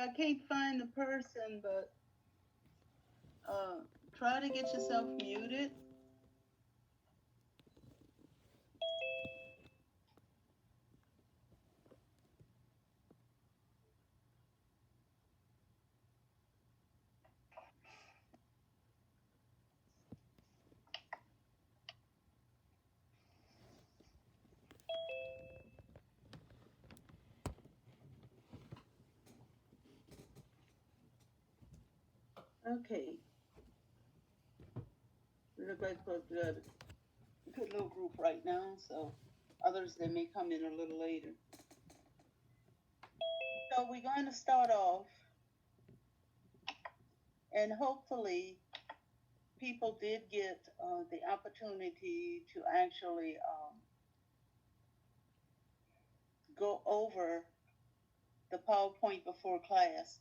I can't find the person, but uh, try to get yourself muted. Okay, we look like we've got a good little group right now, so others that may come in a little later. So we're going to start off, and hopefully people did get the opportunity to actually go over the PowerPoint before class.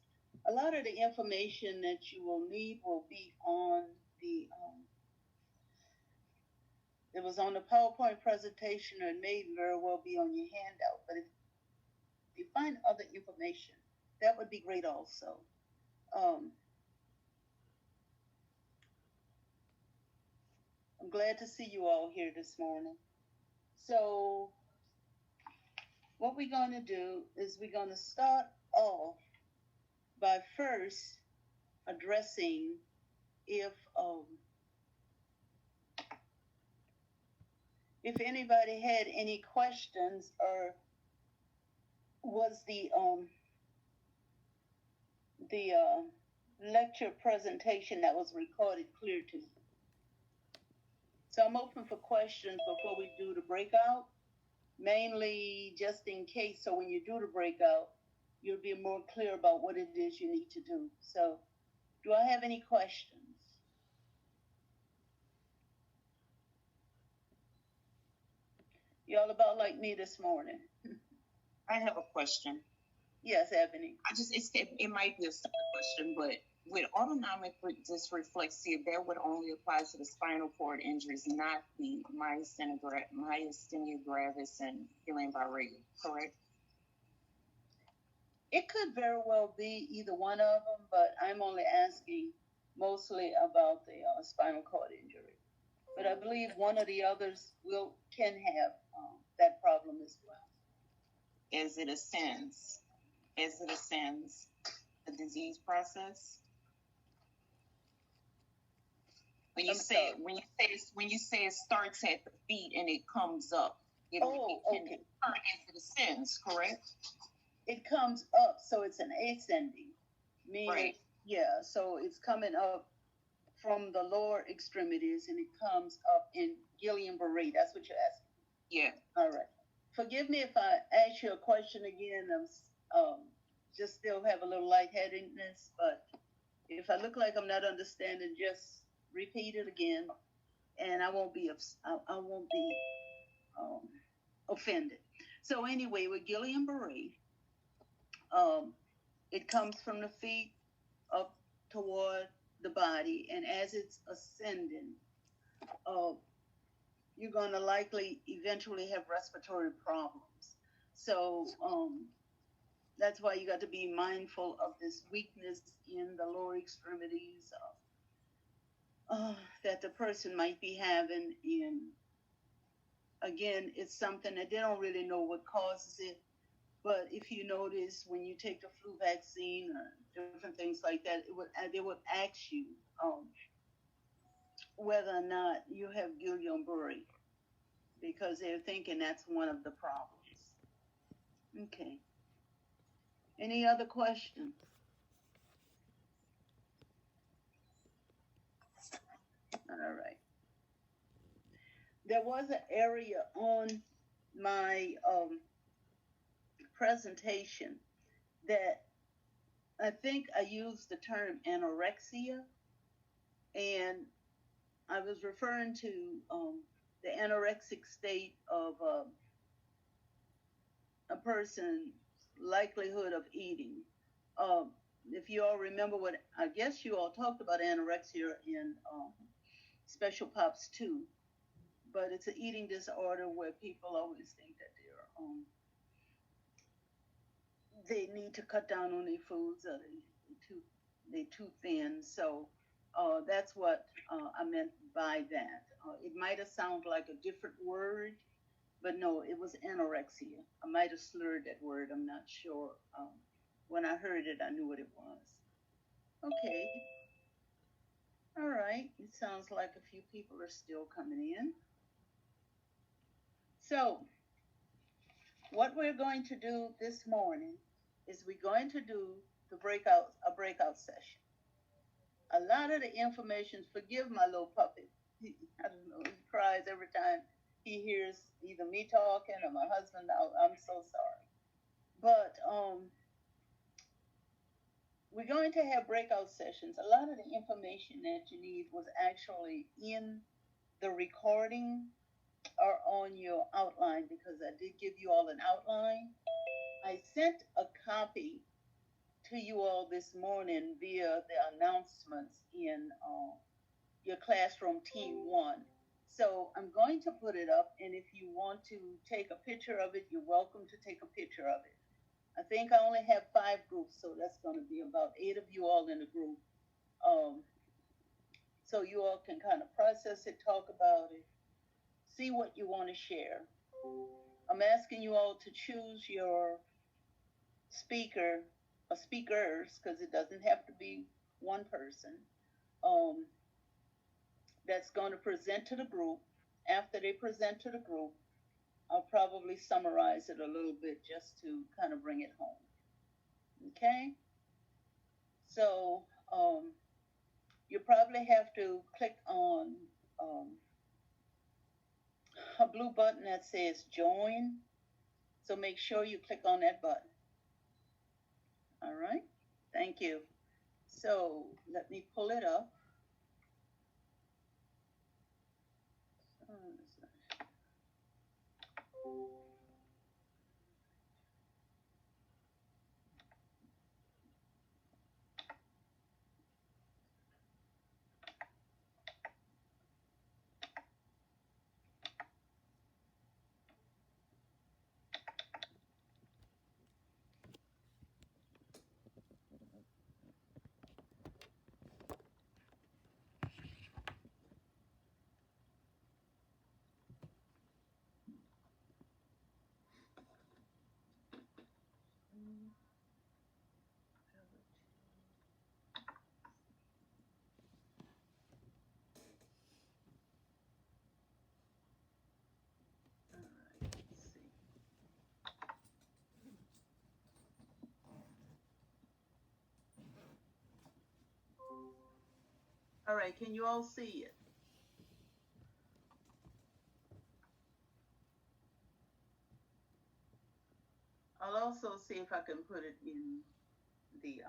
A lot of the information that you will need will be on the it was on the PowerPoint presentation and may very well be on your handout. But if you find other information, that would be great also. Um, I'm glad to see you all here this morning. So what we're going to do is we're going to start off by first addressing if um, if anybody had any questions or was the lecture presentation that was recorded clear to you. So I'm open for questions before we do the breakout, mainly just in case. So when you do the breakout, you'll be more clear about what it is you need to do. So do I have any questions? Y'all about like me this morning? I have a question. Yes, Ebony. It might be a simple question, but with autonomic dysreflexia, that would only apply to the spinal cord injuries, not the myasthenia gravis and Guillain-Barré, correct? It could very well be either one of them, but I'm only asking mostly about the spinal cord injury. But I believe one of the others can have that problem as well. As it ascends the disease process. When you say it starts at the feet and it comes up, it can turn as it ascends, correct? It comes up, so it's an ascending, meaning right. Yeah, so it's coming up from the lower extremities and it comes up in Guillain-Barré. That's what you're asking. Yeah. All right. Forgive me if I ask you a question again. I'm just still have a little lightheadedness, but if I look like I'm not understanding, just repeat it again, and I won't be offended. So anyway, with Guillain-Barré, it comes from the feet up toward the body, and as it's ascending, you're going to likely eventually have respiratory problems. So that's why you got to be mindful of this weakness in the lower extremities that the person might be having. And again, it's something that they don't really know what causes it. But if you notice when you take the flu vaccine or different things like that, they would ask you whether or not you have Guillain-Barré, because they're thinking that's one of the problems. Okay. Any other questions? All right. There was an area on my presentation that I think I used the term anorexia, and I was referring to the anorexic state of a person's likelihood of eating. If you all remember what, I guess you all talked about anorexia in Special Pops 2, but it's an eating disorder where people always think that they need to cut down on their foods, or they're too thin. So that's what I meant by that. It might have sounded like a different word, but no, it was anorexia. I might have slurred that word. I'm not sure. When I heard it, I knew what it was. Okay. All right. It sounds like a few people are still coming in. So, what we're going to do this morning is we're going to do a breakout session. A lot of the information, forgive my little puppy. I don't know, he cries every time he hears either me talking or my husband. I'm so sorry. But we're going to have breakout sessions. A lot of the information that you need was actually in the recording or on your outline, because I did give you all an outline. I sent a copy to you all this morning via the announcements in your classroom team one. So I'm going to put it up, and if you want to take a picture of it, you're welcome to take a picture of it. I think I only have 5 groups, so that's going to be about 8 of you all in a group. So you all can kind of process it, talk about it, see what you want to share. I'm asking you all to choose your speaker or speakers, because it doesn't have to be one person, that's going to present to the group. After they present to the group, I'll probably summarize it a little bit just to kind of bring it home. Okay? So you probably have to click on a blue button that says join. So make sure you click on that button. All right? Thank you. So let me pull it up. All right, can you all see it? I'll also see if I can put it in the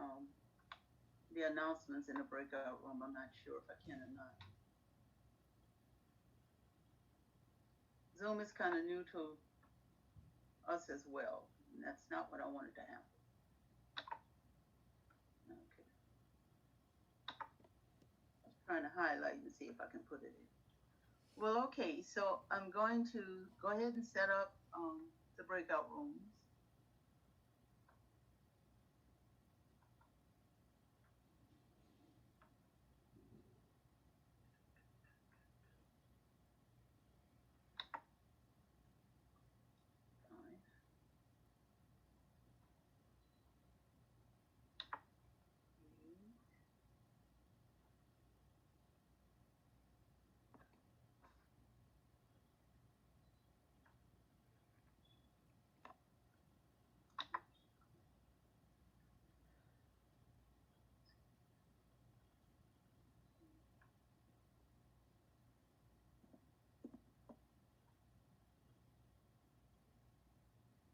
announcements in the breakout room. I'm not sure if I can or not. Zoom is kind of new to us as well, and that's not what I wanted to happen. Okay. I was trying to highlight and see if I can put it in. Well, okay, so I'm going to go ahead and set up the breakout rooms.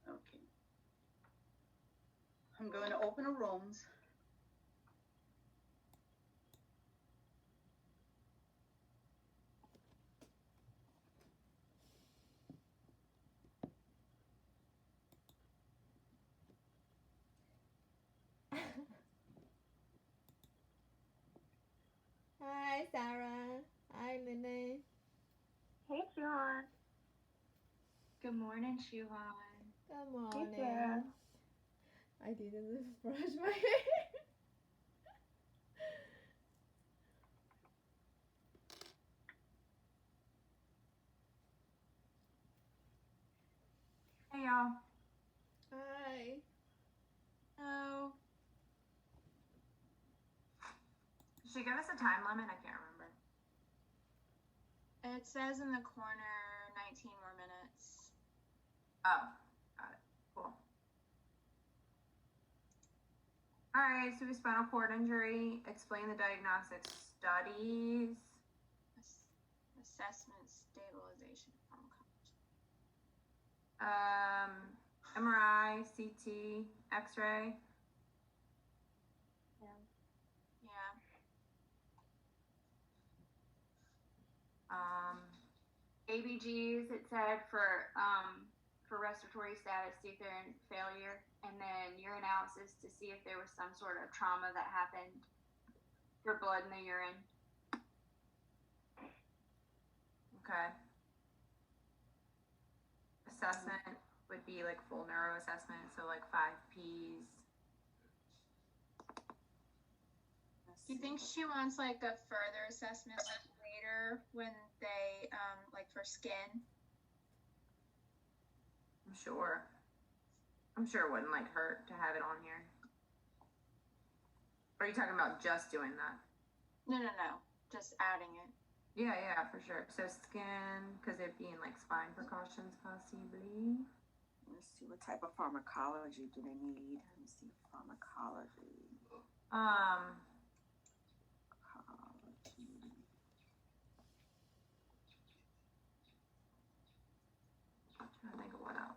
Okay. I'm going to open the rooms. Hi, Sarah. Hi, Nene. Hey, Shuhan. Good morning, Shuhan. Good morning. Hey, Sarah. I didn't brush my hair. Hey y'all. Hi. Hello. Did she give us a time limit? I can't remember. It says in the corner 19 more minutes. Oh, got it. Cool. Alright, so spinal cord injury. Explain the diagnostic studies. Assessment, stabilization, pharmacology. MRI, CT, X-ray. Yeah. ABGs, it said for respiratory status, see if they're in failure, and then urinalysis to see if there was some sort of trauma that happened for blood in the urine. Okay. Assessment would be like full neuro assessment, so like 5 Ps. Do you think she wants like a further assessment like later when they like for skin? I'm sure it wouldn't like hurt to have it on here. Or are you talking about just doing that? No. Just adding it. Yeah, for sure. So skin, because it'd be in like spine precautions possibly. Let's see, what type of pharmacology do they need? Let me see, pharmacology. Trying to think of what else.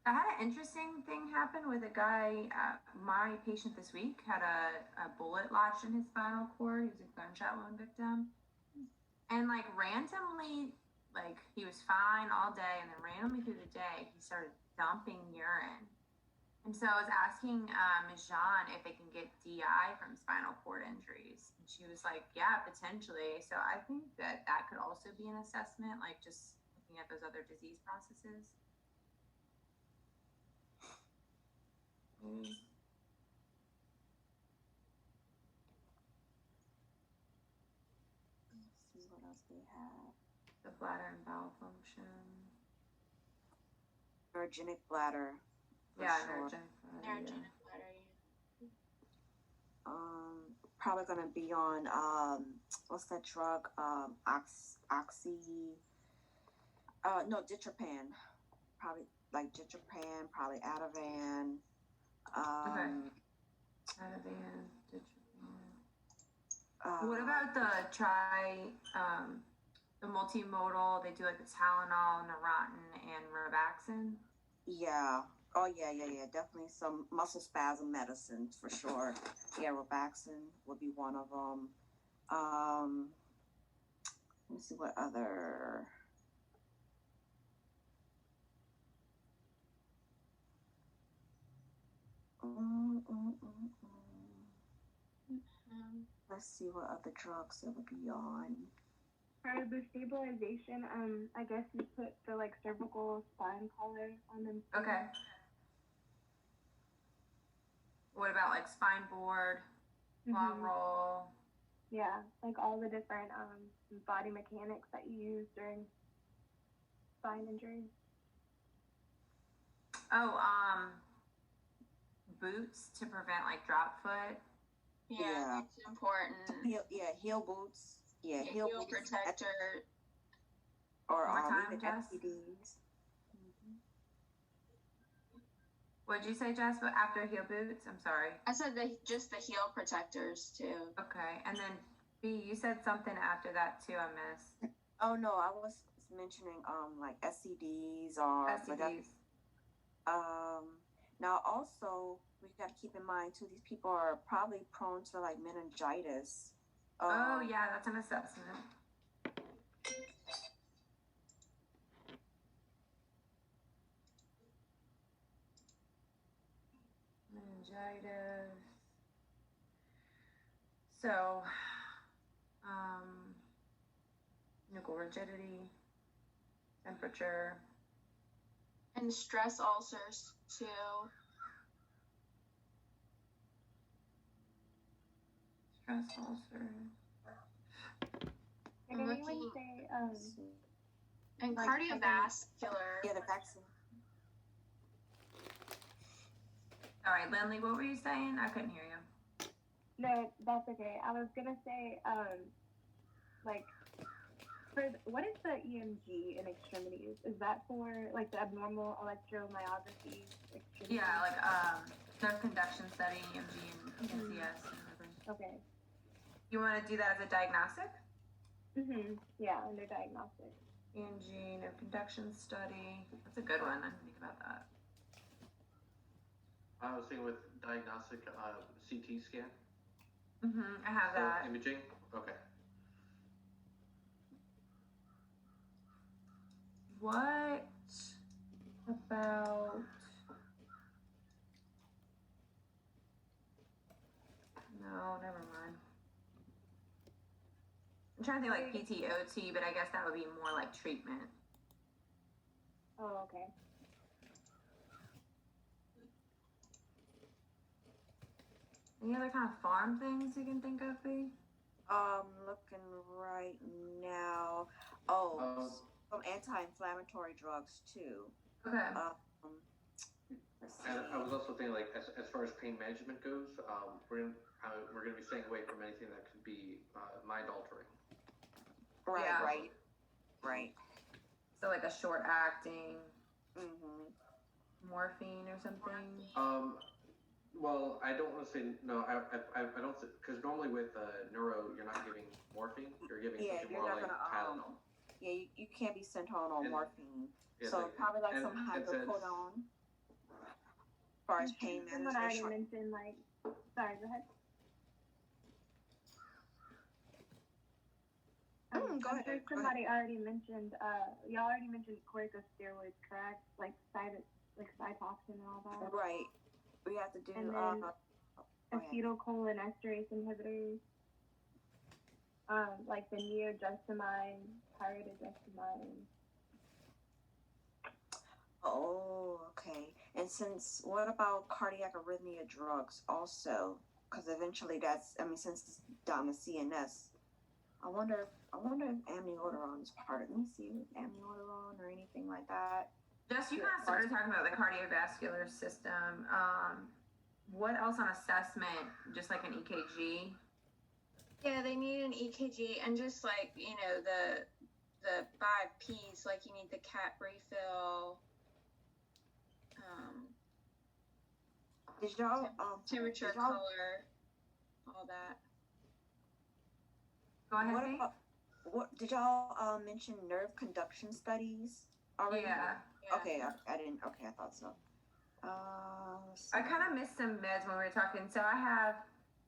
I had an interesting thing happen with a guy. My patient this week had a bullet lodged in his spinal cord. He was a gunshot wound victim, and like randomly, like he was fine all day, and then randomly through the day, he started dumping urine. And so I was asking Ms. Jean if they can get DI from spinal cord injuries. And she was like, yeah, potentially. So I think that could also be an assessment, like just looking at those other disease processes. Let's see what else they have. The bladder and bowel function. Neurogenic bladder. Yeah, sure. neurogenic bladder. Neurogenic bladder, yeah. Probably gonna be on what's that drug? Ditropan. Probably like Ditropan, probably Ativan. Okay. Ativan, Ditropan. What about the the multimodal? They do like the Tylenol, Neurontin, and Robaxin. Yeah. Oh yeah. Definitely some muscle spasm medicines for sure. Yeah, Robaxin would be one of them. Let me see what other. Let's see what other drugs it would be on. For the stabilization, I guess you put the like cervical spine collar on them. Okay. What about like spine board, log roll? Yeah, like all the different body mechanics that you use during spine injuries. Oh, boots to prevent like drop foot. Yeah, it's important. Heel boots. Yeah, heel boots. Protector. Or One more time, even Jess? STDs. What'd you say, Jess? After heel boots? I'm sorry. I said just the heel protectors too. Okay, and then B, you said something after that too. I missed. Oh no, I was mentioning like STDs or STDs. Now also we got to keep in mind too. These people are probably prone to like meningitis. Oh yeah, that's an assessment. Meningitis. So, nuchal rigidity, temperature. And stress ulcers too. Stress ulcer. Did I'm anyone looking- say And Like cardiovascular. Yeah, the vaccine. All right, Lindley, what were you saying? I couldn't hear you. no, that's okay. I was gonna say, like, what is the EMG in extremities? Is that for like the abnormal electromyography extremities? Yeah, like nerve conduction study, EMG, and NCS. And everything. Okay. You want to do that as a diagnostic? Yeah, under diagnostic. EMG, nerve conduction study. That's a good one. I didn't think about that. I was thinking with diagnostic CT scan. I have that. Imaging. Okay. What about? No, never mind. I'm trying to think like PTOT, but I guess that would be more like treatment. Oh, okay. Any other kind of farm things you can think of, B? Looking right now. Oh, some anti-inflammatory drugs too. Okay. Let's see. And I was also thinking, like, as far as pain management goes, we're gonna be staying away from anything that could be mind altering. Right, Yeah. right. So like a short acting Mm-hmm. morphine or something. Well, I don't want to say no. I don't, because normally with neuro, you're not giving morphine. You're giving Yeah, something you're more not like gonna, Tylenol. Yeah, you can't be sent home on And- morphine. Yeah, So like- probably like and some it says- hydrocodone. As far as pain Someone already management. mentioned, like, sorry, go ahead. Go I'm ahead, sure go somebody already mentioned, y'all already mentioned corticosteroids, correct? Like Cytoxin and all that. Right. We have to do And then go ahead. acetylcholinesterase inhibitors, like the neogestamine, pyridogestamine. Oh, okay. And what about cardiac arrhythmia drugs also? Because eventually since it's down to CNS, I wonder if amiodarone is part of it. Let me see, amiodarone or anything like that. Just you kind of started talking about the cardiovascular system. What else on assessment? Just like an EKG. Yeah, they need an EKG and just like, the 5 Ps, like you need the CAT refill, Did y'all temperature, did y'all- color, all that. Go ahead. What B. about did y'all mention nerve conduction studies already? Yeah. Okay, I didn't. Okay, I thought so. Let's see. I kind of missed some meds when we were talking. So I have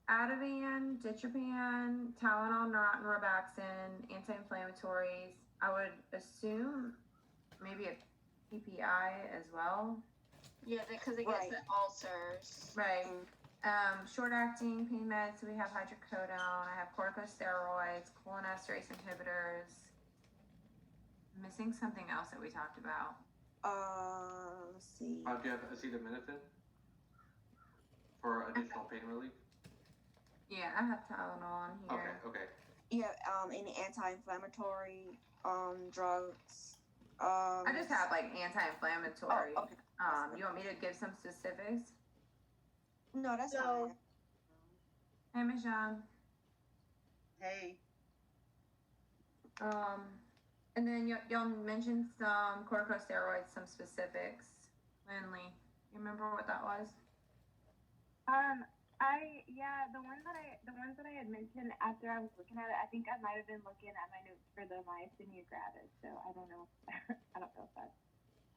Ativan, Ditropan, Tylenol, Neurontin, Robaxin, anti-inflammatories. I would assume maybe a PPI as well. Yeah, because it gets Right. the ulcers. Right. Short-acting pain meds. So we have hydrocodone. I have corticosteroids, cholinesterase inhibitors. I'm missing something else that we talked about. Let's see. Do you have acetaminophen for additional pain relief? Yeah, I have Tylenol on here. Okay. Yeah, any anti-inflammatory drugs. I just have like anti-inflammatory. Oh, okay. You want me to give some specifics? No, that's So- fine. Hey, Miss Jean. Hey, And then y'all mentioned some corticosteroids, some specifics. Lindley, you remember what that was? The ones that I had mentioned after I was looking at it, I think I might have been looking at my notes for the myasthenia gravis, so I don't know. I don't know if that's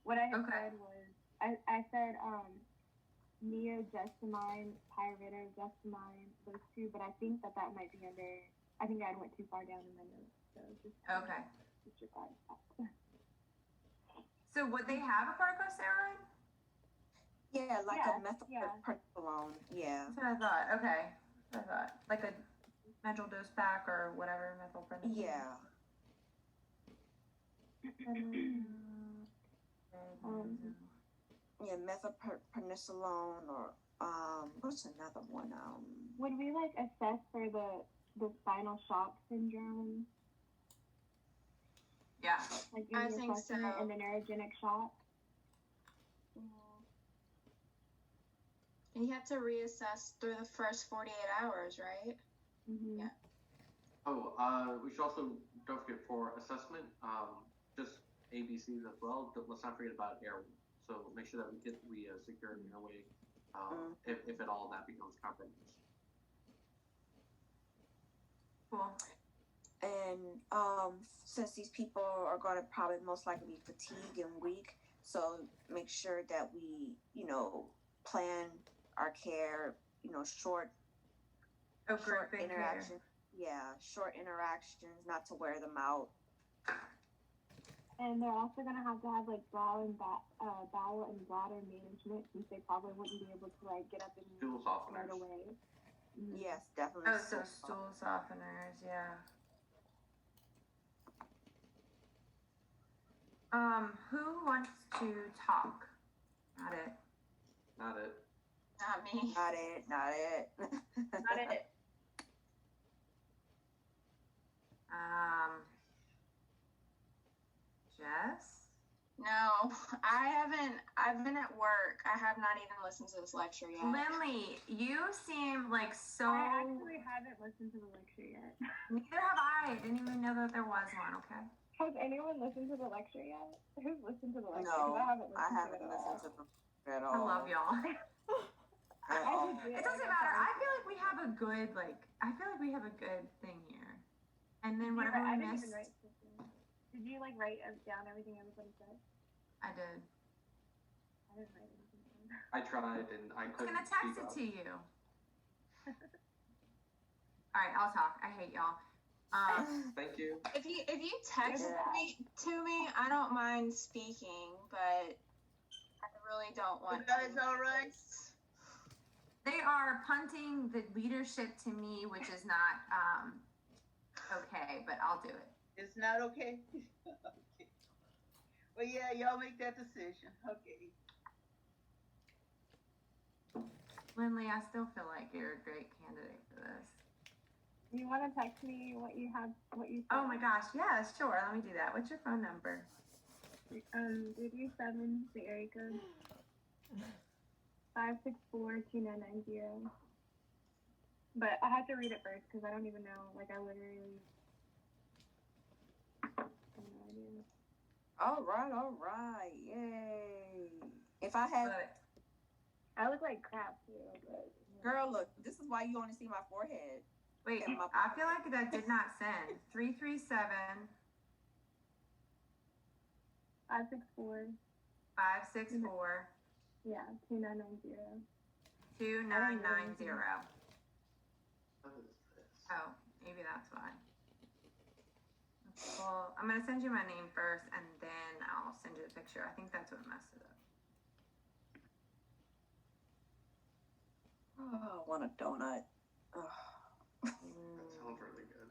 what I had Okay. said was I said neogestamine, pyridogestamine, those two, but I think that might be under. I think I went too far down in my notes, so just Okay. disregard that. So would they have a corticosteroid? Yeah, like Yeah, a methylprednisolone. Yeah. That's what I thought. Okay. That's what I thought. Like a medral dose pack or whatever, methylprednisolone. Yeah. Um, yeah, methylprednisolone or what's another one? Would we like assess for the spinal shock syndrome, Yeah. like I in the think assessment so. and the neurogenic shock? And you have to reassess through the first 48 hours, right? Mm-hmm. Yeah. Oh, we should also, don't forget for assessment, just ABCs as well. Let's not forget about airway. So make sure that we secure an airway, if at all that becomes compromised. Cool. And since these people are going to probably most likely be fatigued and weak, so make sure that we, plan our care, short Group interaction. Yeah, short interactions, not to wear them out. And they're also gonna have like bowel and bladder management, since they probably wouldn't be able to like get up and Stool move softeners. right away. Mm-hmm. Yes, definitely. Oh, so stool softeners, yeah. Who wants to talk? Not it. Not it. Not me. Not it. Not it. Not it. Jess? No, I haven't. I've been at work. I have not even listened to this lecture yet. Lindley, you seem like so. I actually haven't listened to the lecture yet. Neither have I. I didn't even know that there was one, okay? Has anyone listened to the lecture yet? Who's listened to the lecture? No, 'Cause I haven't I listened haven't to it listened to them at all. I love y'all. At all. It doesn't matter. I feel like we have a good, thing here. And then whatever I we didn't missed, even write something. Did you like write down everything everybody said? I did. I didn't write anything down. I tried and I I'm couldn't gonna text keep it up. to you. All right, I'll talk. I hate y'all. Thank you. If you text me to me, I don't mind speaking, but I really don't want. That is all right. They are punting the leadership to me, which is not okay, but I'll do it. It's not okay? Okay. Well, yeah, y'all make that decision. Okay. Lindley, I still feel like you're a great candidate for this. You want to text me what you said? Oh my gosh, yeah, sure. Let me do that. What's your phone number? 337, the area code. 564-2990. But I have to read it first because I don't even know. Like, I literally have no idea. All right. Yay. If I had, I look like crap too. But, girl, look, this is why you only see my forehead. Wait, and my- I feel like that did not send. 337 564. 564 Yeah, 2990. 2990. What is this? Oh, maybe that's why. Well, I'm gonna send you my name first, and then I'll send you the picture. I think that's what messed it up. Oh, I want a donut. Oh. That sounds really good.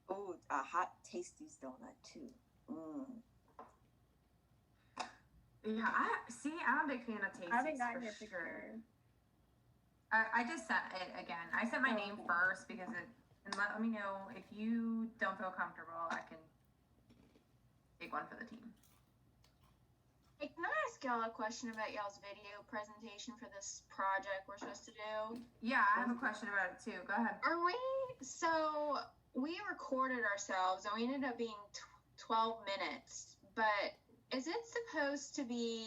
Oh, a hot Tasties donut too. Yeah, I'm a big fan of Tasties. I haven't gotten for your sure. picture. I just sent it again. I sent my name first because and let me know if you don't feel comfortable. I can take one for the team. Hey, can I ask y'all a question about y'all's video presentation for this project we're supposed to do? Yeah, I have a question about it too. Go ahead. So we recorded ourselves and we ended up being 12 minutes, but is it supposed to be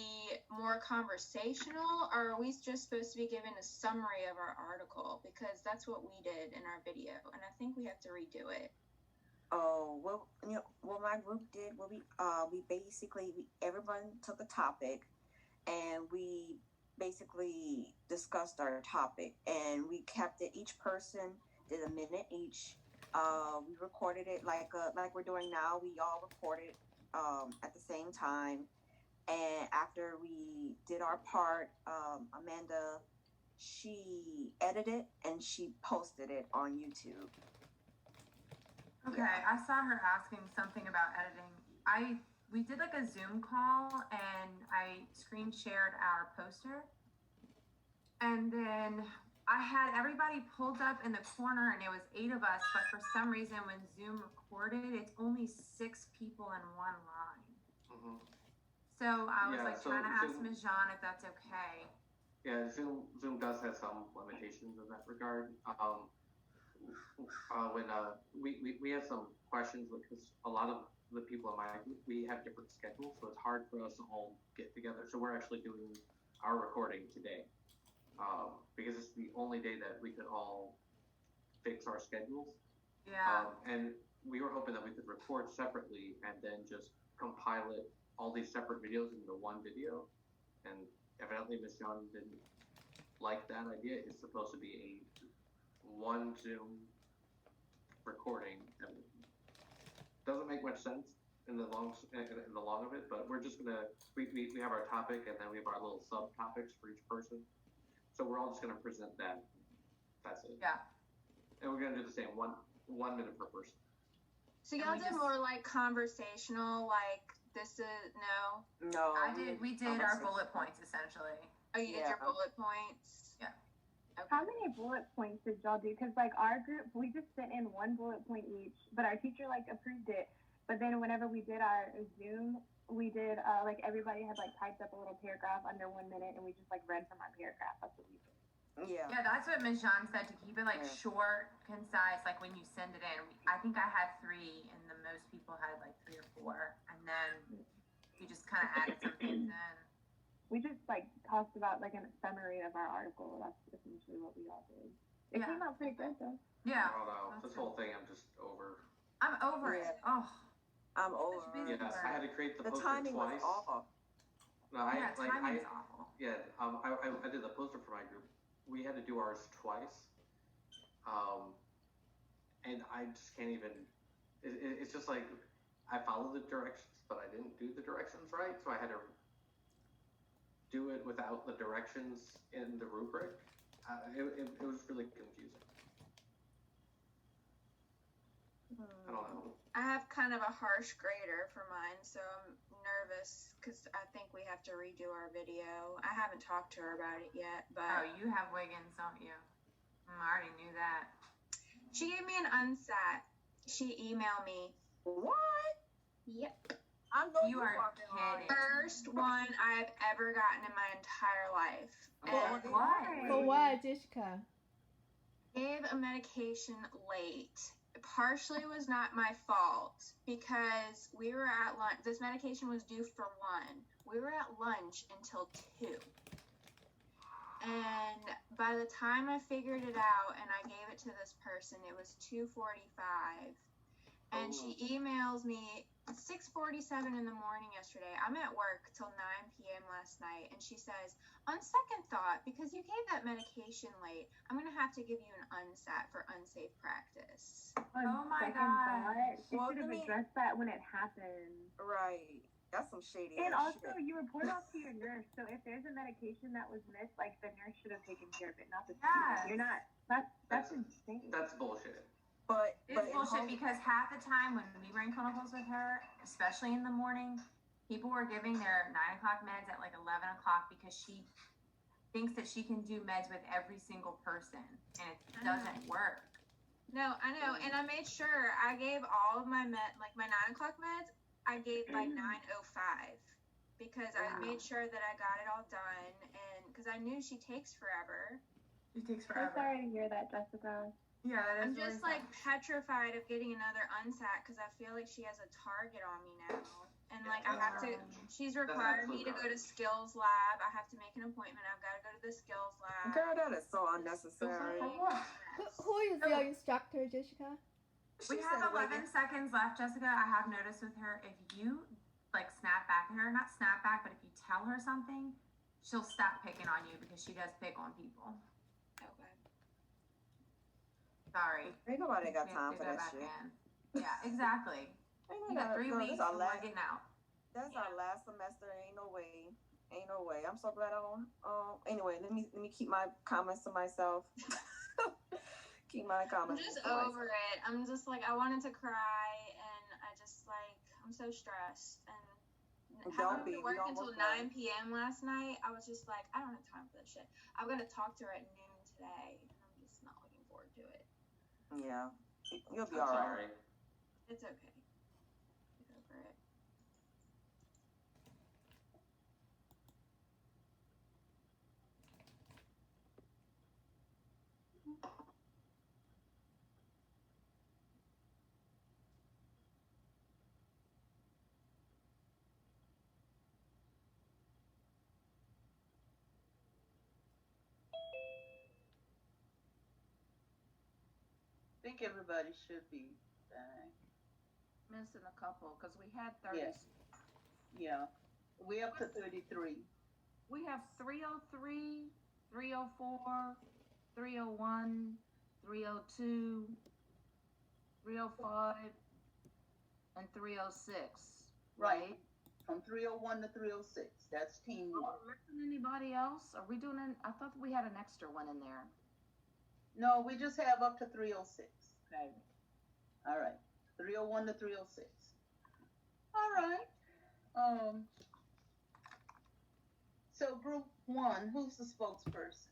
more conversational, or are we just supposed to be given a summary of our article? Because that's what we did in our video, and I think we have to redo it. Oh, well, what my group did, we everyone took a topic, and we basically discussed our topic, and we kept it. Each person did a minute each. We recorded it like we're doing now. We all recorded at the same time, and after we did our part, Amanda, she edited and she posted it on YouTube. Okay, I saw her asking something about editing. I we did like a Zoom call, and I screen shared our poster, and then I had everybody pulled up in the corner, and it was 8 of us, but for some reason when Zoom recorded, it's only 6 people in one line. Mhm. So I was Yeah, like so trying to ask Zoom- Ms. Jean if that's okay. Yeah, Zoom does have some limitations in that regard. When we have some questions because a lot of the people in my group, we have different schedules, so it's hard for us to all get together. So we're actually doing our recording today because it's the only day that we could all fix our schedules. Yeah. And we were hoping that we could record separately and then just compile it, all these separate videos into one video. And evidently Ms. Young didn't like that idea. It's supposed to be one Zoom recording. And doesn't make much sense in the long of it, but we're just gonna we have our topic and then we have our little subtopics for each person. So we're all just gonna present that. That's it. Yeah. And we're gonna do the same one minute per person. So And y'all we did just- more like conversational, like this is no. No. We did our bullet points essentially. Oh, you did your Yeah. bullet points. Yeah. Okay. How many bullet points did y'all do? Because like our group, we just sent in 1 bullet point each, but our teacher like approved it. But then whenever we did our Zoom, we did like everybody had like typed up a little paragraph under 1 minute, and we just like read from our paragraph. That's what we did. Yeah. Yeah, that's what Ms. Jean said, to keep it like Yeah. short, concise, like when you send it in. I think I had 3, and the most people had like 3 or 4, and then you just kind of added some things in. We just like talked about like a summary of our article. That's essentially what we all did. It Yeah. came out pretty good though. Yeah, I don't know. that's This whole thing I'm just over. I'm over Yeah. it. Oh, I'm over. busy. it. Yes, I had to create the The poster timing twice. was off. No, yeah, timing's awful. Yeah, I did the poster for my group. We had to do ours twice. And I just can't even, it's just like, I followed the directions, but I didn't do the directions right, so I had to do it without the directions in the rubric. It was really confusing. I don't know. I have kind of a harsh grader for mine, so I'm nervous because I think we have to redo our video. I haven't talked to her about it yet, Oh, but you have Wiggins, don't you? I already knew that. she gave me an unsat. She emailed me. What? Yep. I know You are fucking lying. kidding. First one I've ever gotten in my entire life. Oh, And What? For what, Jessica? gave a medication late. It partially was not my fault because we were at lunch. This medication was due for 1. We were at lunch until 2. And by the time I figured it out and I gave it to this person, it was 2:45. And she emails me at 6:47 in the morning yesterday. I'm at work till 9 p.m. last night, and she says, on second thought, because you gave that medication late, I'm gonna have to give you an unsat for unsafe practice. Oh my Second God. thought, you Well, should have let me- addressed that when it happened. Right. That's some shady And ass also, shit. you report off to your nurse. So if there's a medication that was missed, like the nurse should have taken care of it, not the Yes. student. You're not. That's That's- insane. That's bullshit. But It's but in bullshit home- because half the time when we were in clinicals with her, especially in the morning, people were giving their 9 o'clock meds at like 11 o'clock because she thinks that she can do meds with every single person, and it doesn't work. No, I know, and I made sure I gave all of my like my 9 o'clock meds. I gave by 9:05 because I Wow. made sure that I got it all done, and because I knew she takes forever. It takes I'm forever. sorry to hear that, Jessica. Yeah, that is I'm really just sad. like petrified of getting another unsat because I feel like she has a target on me now. And like I have to, she's required me to go to skills lab. I have to make an appointment. I've got to go to the skills lab. Girl, that is so unnecessary. Who is your instructor, Jessica? We She have said 11 seconds left, Jessica. I have noticed with her, if you like snap back at her, not snap back, but if you tell her something, she'll stop picking on you because she does pick on people. Okay. Sorry. Ain't nobody got We have time to for go that back shit. in. Yeah, exactly. Ain't You got 3 no, weeks this our and we're last, getting out. that's our last semester. Ain't no way. Ain't no way. I'm so glad I don't. Anyway, let me keep my comments to myself. Keep my I'm comments. just to myself. over it. I'm just like I wanted to cry, and I just like I'm so stressed, and Don't be. to We work almost until done. 9 p.m. last night. I was just like, I don't have time for this shit. I'm gonna talk to her at noon today, and I'm just not looking forward to it. Yeah, you'll be I'm all right. sorry. It's okay. Get over it. I think everybody should be back. Missing a couple because we had 30. Yes. Yeah. We up to 33. We have 303, 304, 301, 302, 305, and 306. Right. From 301 to 306. That's team Are one. we missing anybody else? Are we doing I thought we had an extra one in there. No, we just have up to 306. Okay. All right. 301 to 306. All right. So group one, who's the spokesperson?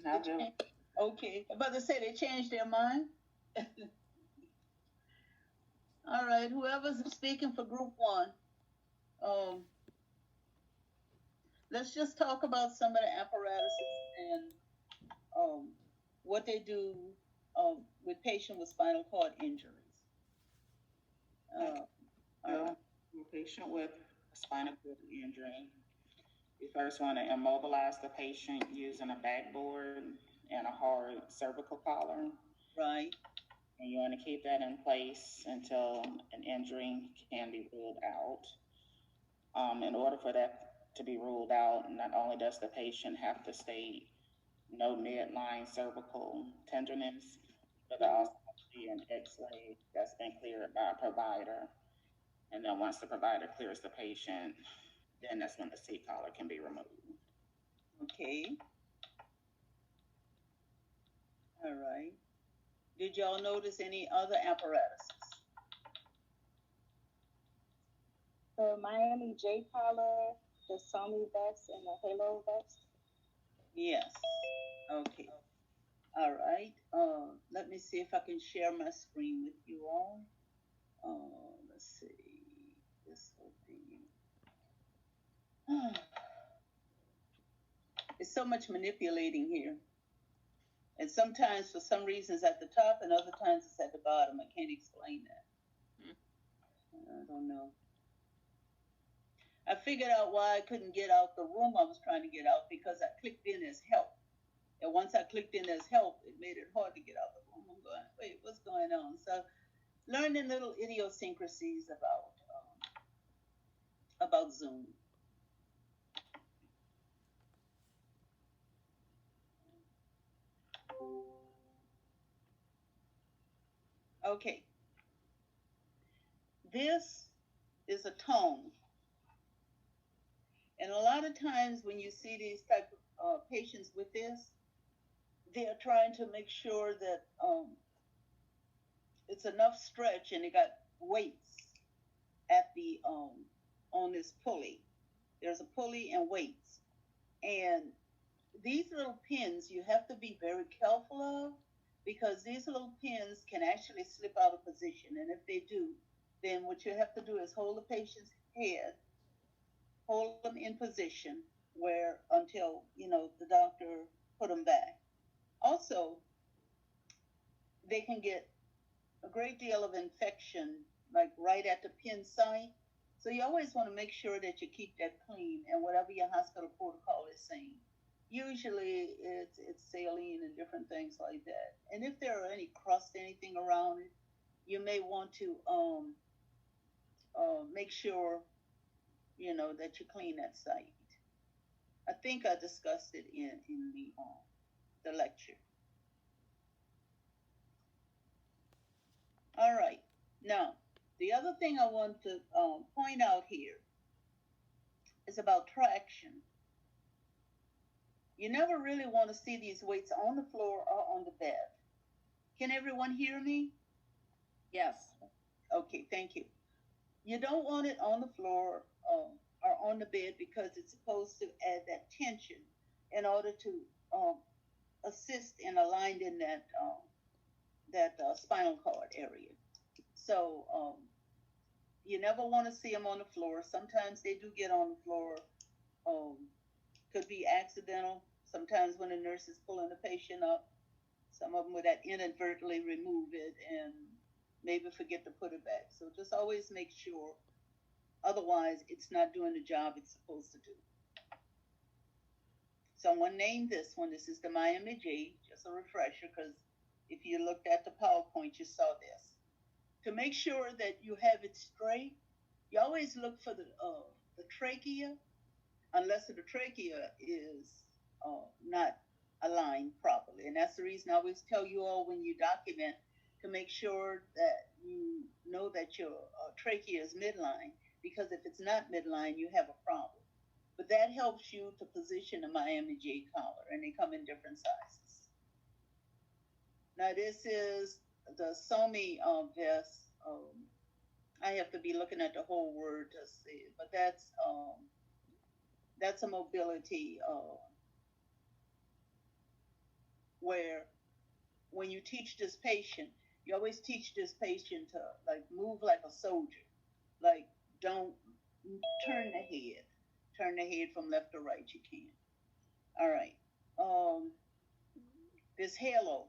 I'll do it. Okay. I'm about to say they changed their mind. All right. Whoever's speaking for group one, let's just talk about some of the apparatuses and what they do with patients with spinal cord injuries. A patient with spinal cord injury, we first want to immobilize the patient using a backboard and a hard cervical collar. Right. And you want to keep that in place until an injury can be ruled out. In order for that to be ruled out, not only does the patient have to state no midline cervical tenderness, but there also has to be an X-ray that's been cleared by a provider. And then once the provider clears the patient, then that's when the seat collar can be removed. Okay. All right. Did y'all notice any other apparatuses? The Miami J collar, the Somi vest, and the Halo vest. Yes. Okay. All right. Let me see if I can share my screen with you all. Let's see. This will be. It's so much manipulating here. And sometimes, for some reasons, at the top, and other times it's at the bottom. I can't explain that. I don't know. I figured out why I couldn't get out the room I was trying to get out, because I clicked in as help. And once I clicked in as help, it made it hard to get out the room. I'm going, wait, what's going on? So, learning little idiosyncrasies about Zoom. Okay. This is a tone. And a lot of times when you see these type of patients with this, they are trying to make sure that it's enough stretch, and they got weights at the on this pulley. There's a pulley and weights. And these little pins you have to be very careful of, because these little pins can actually slip out of position. And if they do, then what you have to do is hold the patient's head, hold them in position until, the doctor put them back. Also, they can get a great deal of infection, like right at the pin site. So you always want to make sure that you keep that clean, and whatever your hospital protocol is saying. Usually it's saline and different things like that. And if there are any crust, anything around it, you may want to make sure, that you clean that site. I think I discussed it in the lecture. All right. Now, the other thing I want to point out here is about traction. You never really want to see these weights on the floor or on the bed. Can everyone hear me? Yes. Okay, thank you. You don't want it on the floor or on the bed because it's supposed to add that tension in order to um, assist and align in that spinal cord area. So you never want to see them on the floor. Sometimes they do get on the floor. Um, could be accidental. Sometimes when the nurse is pulling the patient up, some of them would inadvertently remove it and maybe forget to put it back. So just always make sure. Otherwise, it's not doing the job it's supposed to do. Someone named this one. This is the Miami J. Just a refresher, because if you looked at the PowerPoint, you saw this. To make sure that you have it straight, you always look for the trachea, unless the trachea is not aligned properly. And that's the reason I always tell you all when you document to make sure that you know that your trachea is midline, because if it's not midline, you have a problem. But that helps you to position a Miami J collar, and they come in different sizes. Now this is the SOMI vest. I have to be looking at the whole word to see it, but that's a mobility where when you teach this patient, you always teach this patient to like move like a soldier, like don't turn the head from left to right. You can. All right. This halo,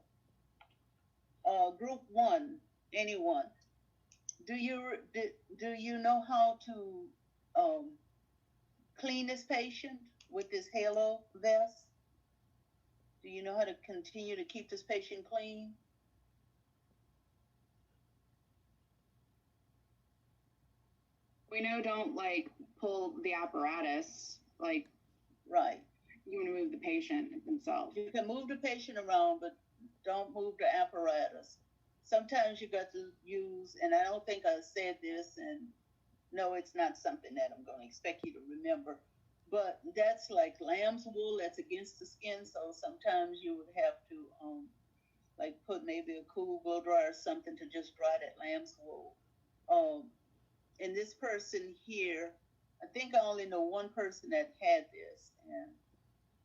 group 1, anyone. Do you know how to clean this patient with this halo vest? Do you know how to continue to keep this patient clean? We know don't like pull the apparatus, like right. You want to move the patient themselves. You can move the patient around, but don't move the apparatus. Sometimes you got to use, and I don't think I said this, and no, it's not something that I'm going to expect you to remember, but that's like lamb's wool that's against the skin, so sometimes you would have to like put maybe a cool blow dryer or something to just dry that lamb's wool. And this person here, I think I only know one person that had this, and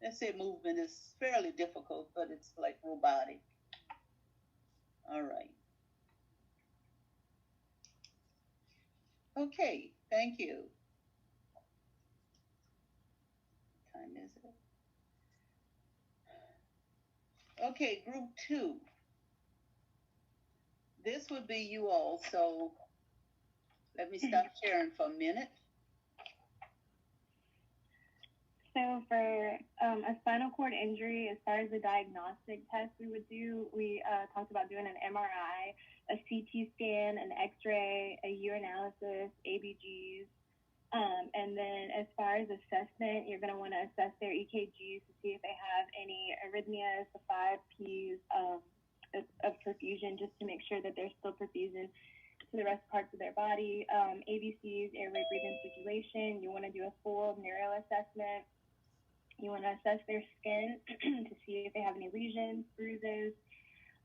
they say movement is fairly difficult, but it's like robotic. All right. Okay, thank you. What time is it? Okay, group 2. This would be you all, so let me stop sharing for a minute. So for a spinal cord injury, as far as the diagnostic test we would do, we talked about doing an MRI, a CT scan, an X-ray, a urinalysis, ABGs. And then as far as assessment, you're going to want to assess their EKGs to see if they have any arrhythmias, the 5 Ps of perfusion, just to make sure that they're still perfusing to the rest parts of their body. ABCs, airway, breathing, circulation. You want to do a full neuro assessment. You want to assess their skin to see if they have any lesions, bruises.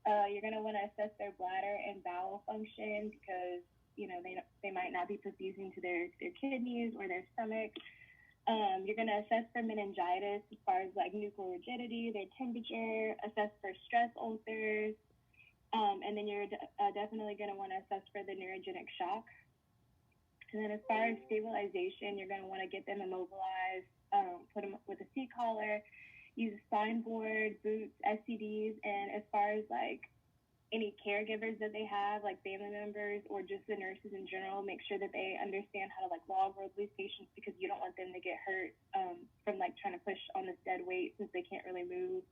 You're going to want to assess their bladder and bowel function because, you know, they might not be perfusing to their kidneys or their stomach. You're going to assess for meningitis as far as like nuchal rigidity, their temperature, assess for stress ulcers. And then you're definitely going to want to assess for the neurogenic shock. And then as far as stabilization, you're going to want to get them immobilized, put them with a seat collar, use a spine board, boots, SCDs, and as far as like any caregivers that they have, like family members or just the nurses in general, make sure that they understand how to like log roll these patients because you don't want them to get hurt from like trying to push on this dead weight since they can't really move.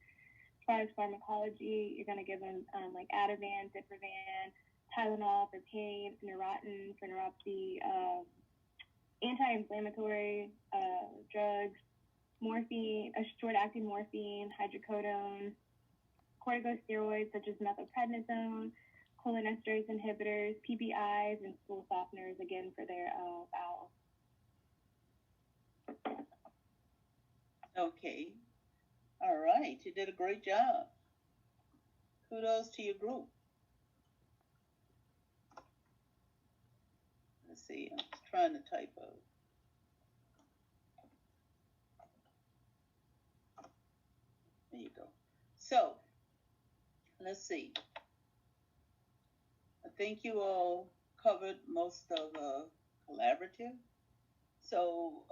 As far as pharmacology, you're going to give them like Ativan, Diprivan, Tylenol for pain, Neurontin for neuropathy, anti-inflammatory drugs, morphine, short-acting morphine, hydrocodone, corticosteroids such as methylprednisone, cholinesterase inhibitors, PPIs, and stool softeners, again, for their bowels. Okay. All right. You did a great job. Kudos to your group. see, I'm trying to type out. There you go. So, let's see. I think you all covered most of collaborative. So,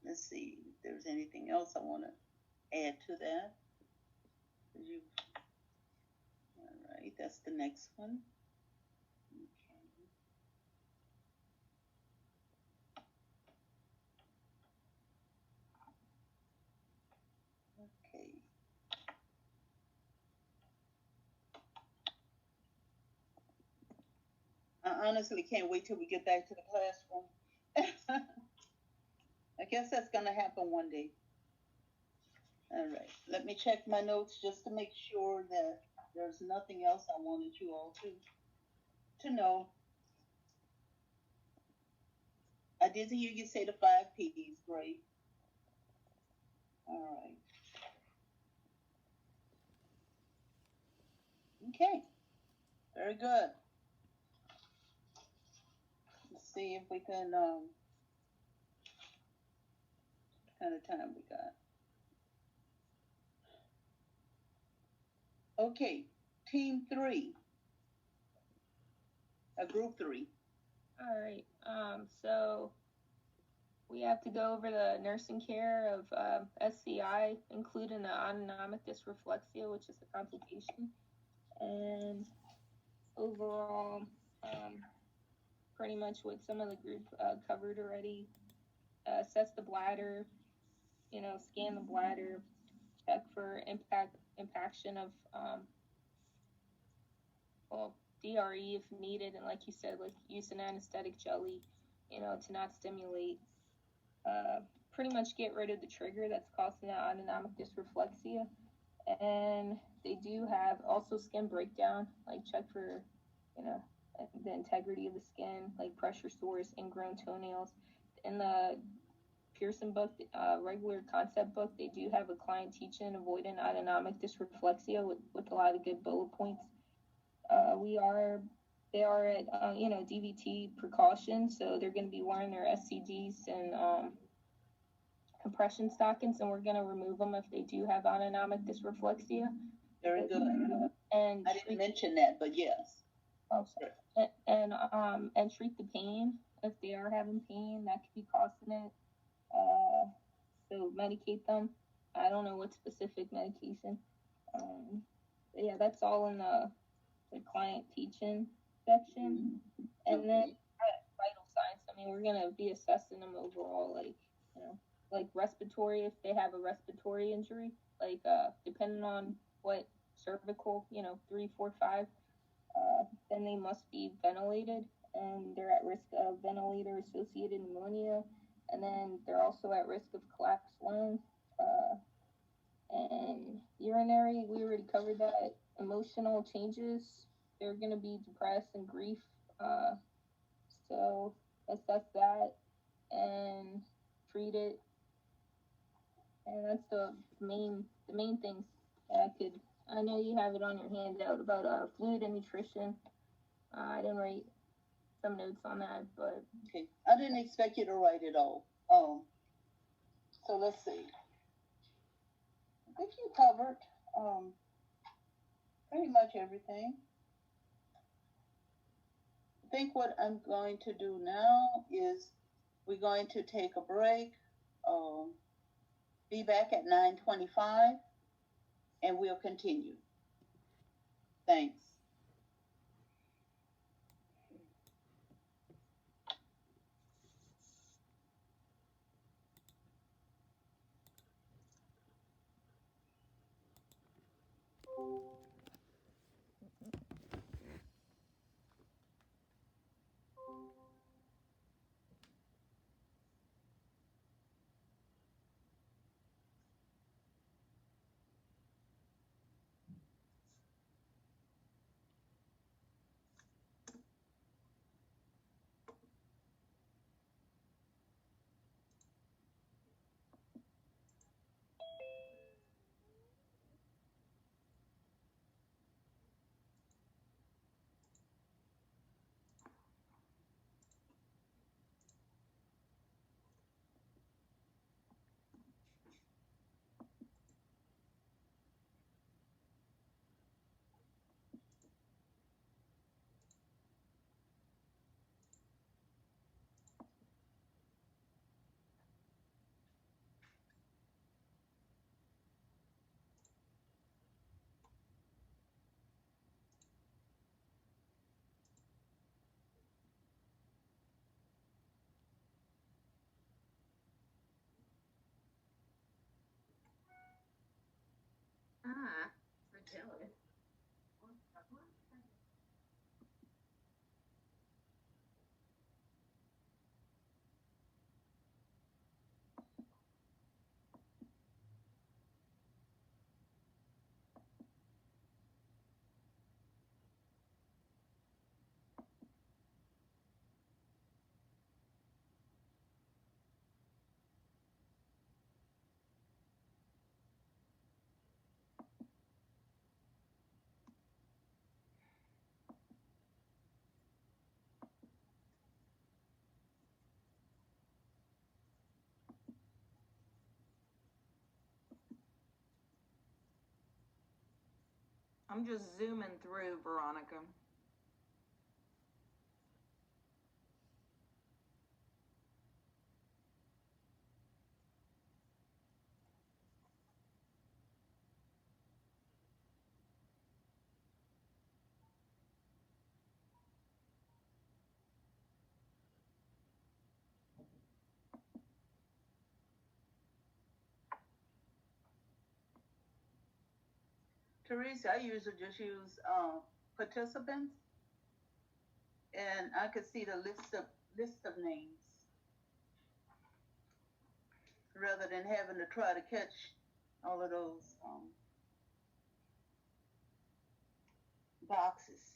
let's see if there's anything else I want to add to that. All right, that's the next one. Okay. I honestly can't wait till we get back to the classroom. I guess that's gonna happen one day. All right, let me check my notes just to make sure that there's nothing else I wanted you all to know. I did hear you say the 5 Ps, great. All right. Okay, very good. Let's see if we can, what kind of time we got. Okay, team 3, group 3. All right. So we have to go over the nursing care of SCI, including the autonomic dysreflexia, which is a complication. And overall, pretty much what some of the group covered already. Assess the bladder, scan the bladder, check for impaction of DRE if needed, and like you said, like use an anesthetic jelly, to not stimulate. Pretty much get rid of the trigger that's causing the autonomic dysreflexia. And they do have also skin breakdown, like check for, the integrity of the skin, like pressure sores, ingrown toenails. In the Pearson book, regular concept book, they do have a client teaching avoiding autonomic dysreflexia with a lot of good bullet points. They are at, DVT precautions, so they're going to be wearing their SCDs and compression stockings, and we're going to remove them if they do have autonomic dysreflexia. Very good. And I didn't mention that, but yes. Oh, sorry. And treat the pain if they are having pain that could be causing it. So medicate them. I don't know what specific medication. But yeah, that's all in the client teaching section. And then vital signs. I mean, we're gonna be assessing them overall, like respiratory if they have a respiratory injury, depending on what cervical, 3, 4, 5. Then they must be ventilated, and they're at risk of ventilator-associated pneumonia, and then they're also at risk of collapsed lungs. And urinary, we already covered that. Emotional changes, they're going to be depressed and grief. So assess that and treat it. And that's the main things that I know you have it on your handout about fluid and nutrition. I didn't write some notes on that, but okay. I didn't expect you to write it all. So let's see. I think you covered pretty much everything. I think what I'm going to do now is we're going to take a break. Be back at 9:25, and we'll continue. Thanks. I'm just zooming through, Veronica. Teresa, I usually just use participants, and I could see the list of names rather than having to try to catch all of those boxes.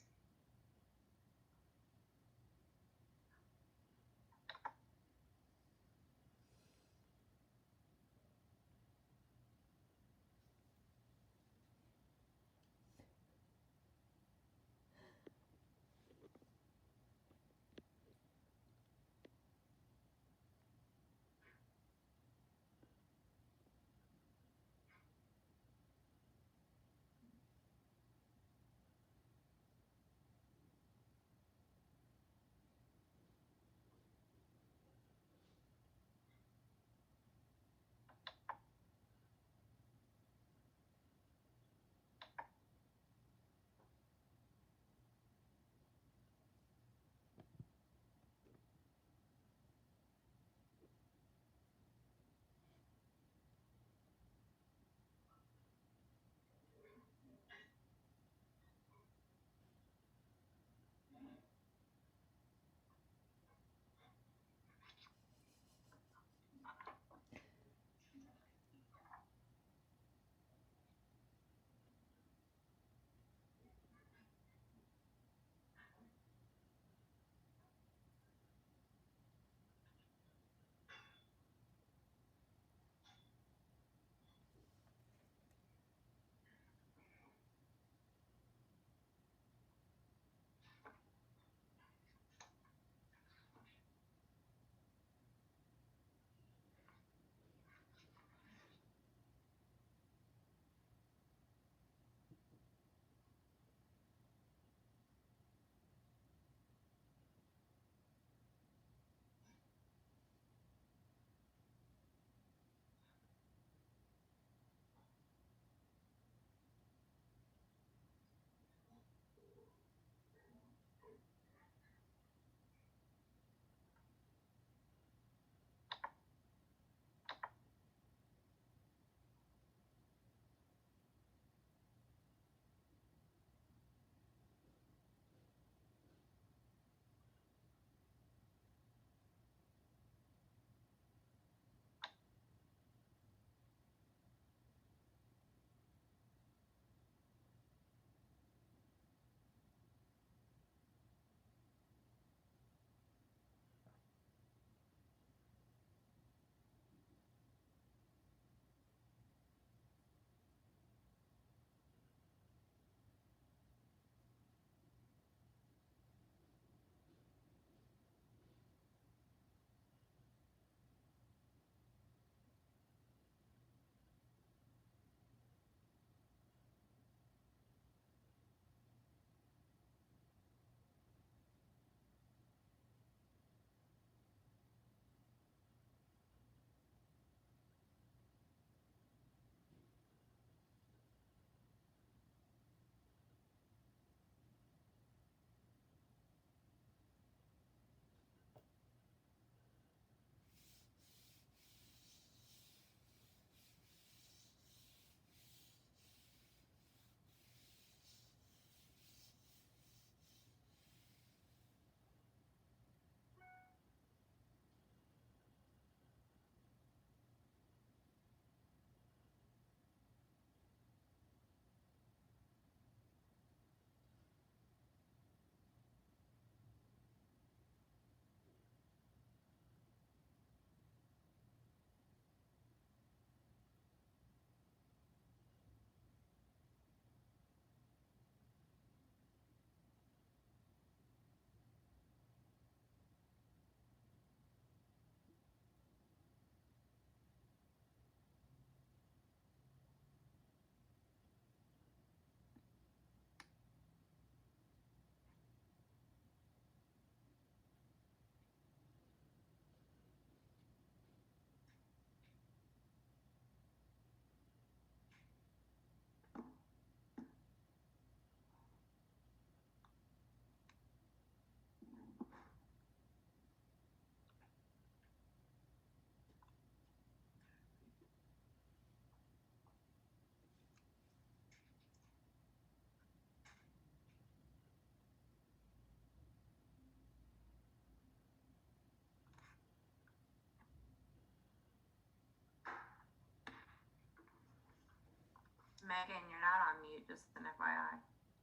Megan, you're not on mute, just an FYI.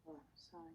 Oh, sorry.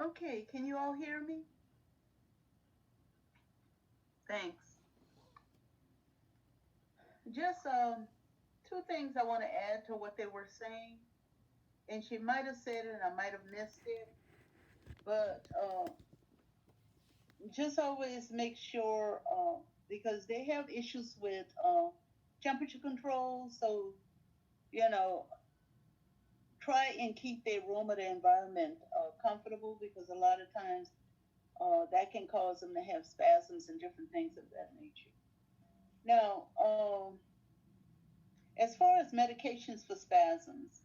Okay, can you all hear me? Thanks. Just two things I want to add to what they were saying. And she might have said it and I might have missed it. But just always make sure, because they have issues with temperature control. So, you know, try and keep their room or the environment comfortable, because a lot of times that can cause them to have spasms and different things of that nature. Now, as far as medications for spasms,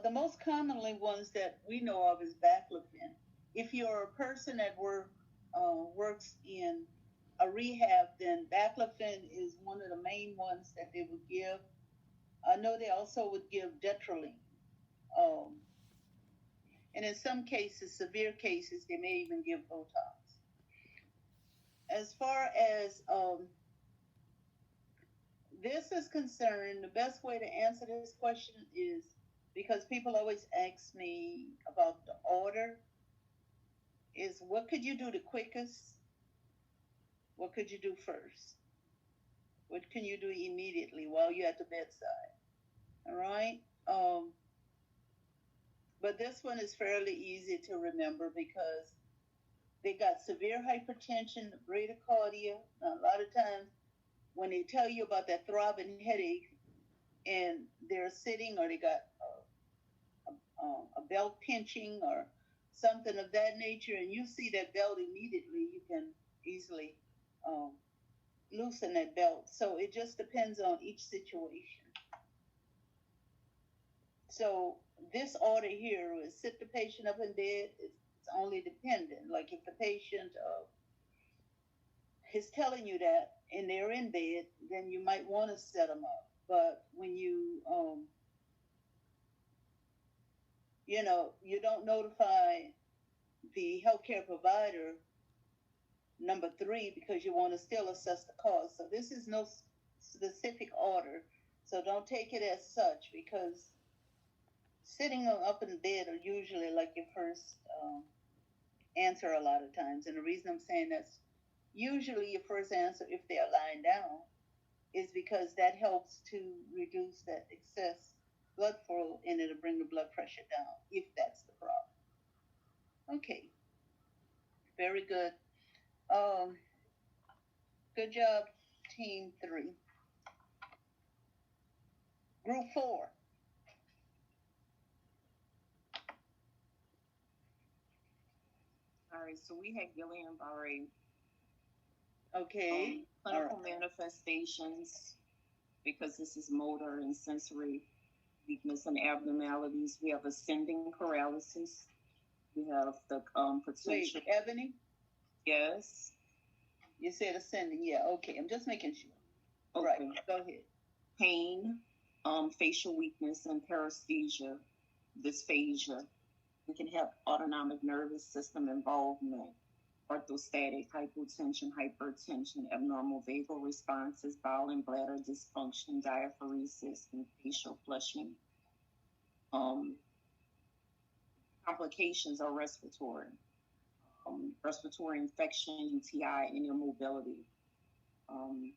the most commonly ones that we know of is baclofen. If you're a person at work works in a rehab, then baclofen is one of the main ones that they would give. I know they also would give Detralin. And in some cases, severe cases, they may even give Botox. As far as this is concerned, the best way to answer this question is, because people always ask me about the order, is what could you do the quickest? What could you do first? What can you do immediately while you're at the bedside? All right? But this one is fairly easy to remember because they got severe hypertension, bradycardia. Now, a lot of times when they tell you about that throbbing headache and they're sitting, or they got a belt pinching or something of that nature, and you see that belt immediately, you can easily loosen that belt. So it just depends on each situation. So this order here is sit the patient up in bed. It's only dependent. Like if the patient is telling you that and they're in bed, then you might want to set them up. But when you you don't notify the healthcare provider, number 3, because you want to still assess the cost. So this is no specific order. So don't take it as such, because sitting up in bed are usually like your first answer a lot of times. And the reason I'm saying that's usually your first answer if they are lying down is because that helps to reduce that excess blood flow and it'll bring the blood pressure down if that's the problem. Okay. Very good. Good job, team 3. Group 4. All right, so we had Guillain-Barré. Okay. Clinical All right. manifestations, because this is motor and sensory weakness and abnormalities. We have ascending paralysis. We have the Wait, potential. Ebony, Yes. you said ascending. Yeah, okay. I'm just making sure. Okay. Right, go ahead. Pain, facial weakness, and paresthesia, dysphagia. We can have autonomic nervous system involvement, orthostatic hypotension, hypertension, abnormal vagal responses, bowel and bladder dysfunction, diaphoresis, and facial flushing. Complications are respiratory. Respiratory infection, UTI, and immobility.